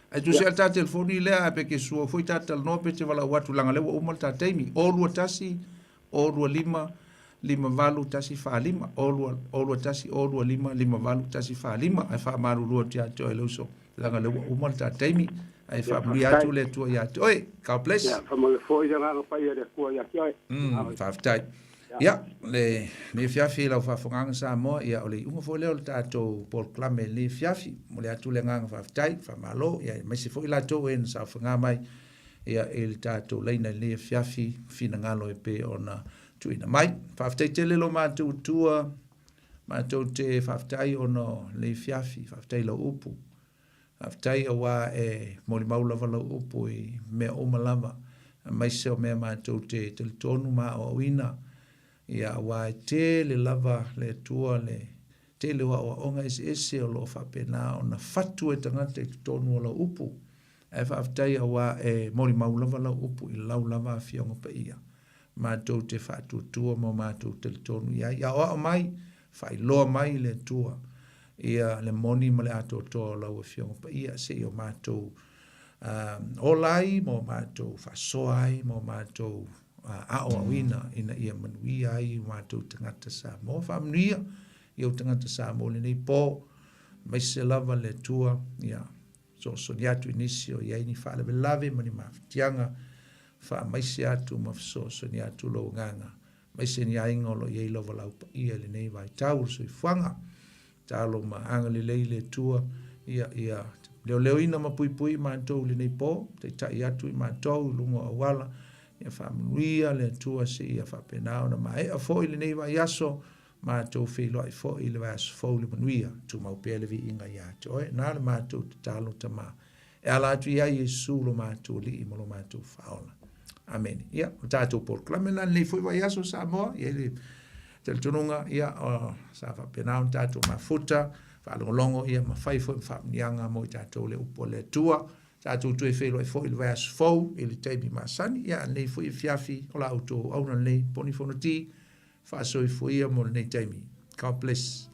ai tu se ta telefoni le a pe ke su foi tatal no pe te vala watu langa le o mal ta taimi o lu tasi o lu lima valu tasi fa lima o lu tasi o lu lima valu tasi fa lima ai fa maru lu te ato e loso langa le o mal ta taimi ai fa mi atu le tu ia oi ka bless ya fa mo foi nga pa ia de ko ya ki ai fa tai Ja, le fiafi la fa fonga Samoa ia ole unga fo le o tato por clame le fiafi mo le atu le nga fa tai fa malo ia mai se fo la to en sa fonga mai ia el tato leina le fiafi fina ngalo e pe ona tuina mai whaftai te lelo mātou tua mātou te whaftai ono le fiafi whaftai lau upu whaftai a wā e mori maulava lau upu i mea omalava mai seo mea mātou te tonu mā o awina ia wā e te le lava le tua le te le wa o onga ese o lo whapena o na fatu e tangata i tonu o lau upu e whaftai a wā e mori maulava lau upu i lau lava fionga pa ia mātou te whātutua mo mātou te tonu ia o mai whai loa mai le tua ia le moni ma le ato toa lau e fionga pa ia se o mātou olai mo mātou whasoai mo mātou ao awina ina ia manuia ai mātou tangata Samoa whamanuia i au tangata Samoa le nei pō mai se lava le tua ia so niatu inisio ia ini whaalewe lave mani mawhitianga wha mai se atu mawhiso so niatu lo nganga mai se ni aingolo iei lova lau pa ia le nei vai tau so i whanga talo ma anga le leile tua ia leo ina ma pui mātou le nei pō te tai atu i mātou lungo awala ia whamanuia le tua se ia whapenao na mai a fo i le nei vai aso mātou whiloa i fo i le vai aso fo le manuia tu mau pele vi inga ia toe nā le mātou te talo tama e ala atu ia Yesu lo mātou li i molo mātou whaola amen ia o tātou porklamena nei fo i vai aso Samoa ia le teletonunga ia sa whapenao tātou mafuta whaalongolongo ia mawhai fo i whamnianga mo i tātou le upo le tua tātou tue whelo e fo i le vai aso fo i le teimi masani ia nei fo i fiafi o la auto au na nei poni fono ti fa so i fo ia mo nei taimi. God bless.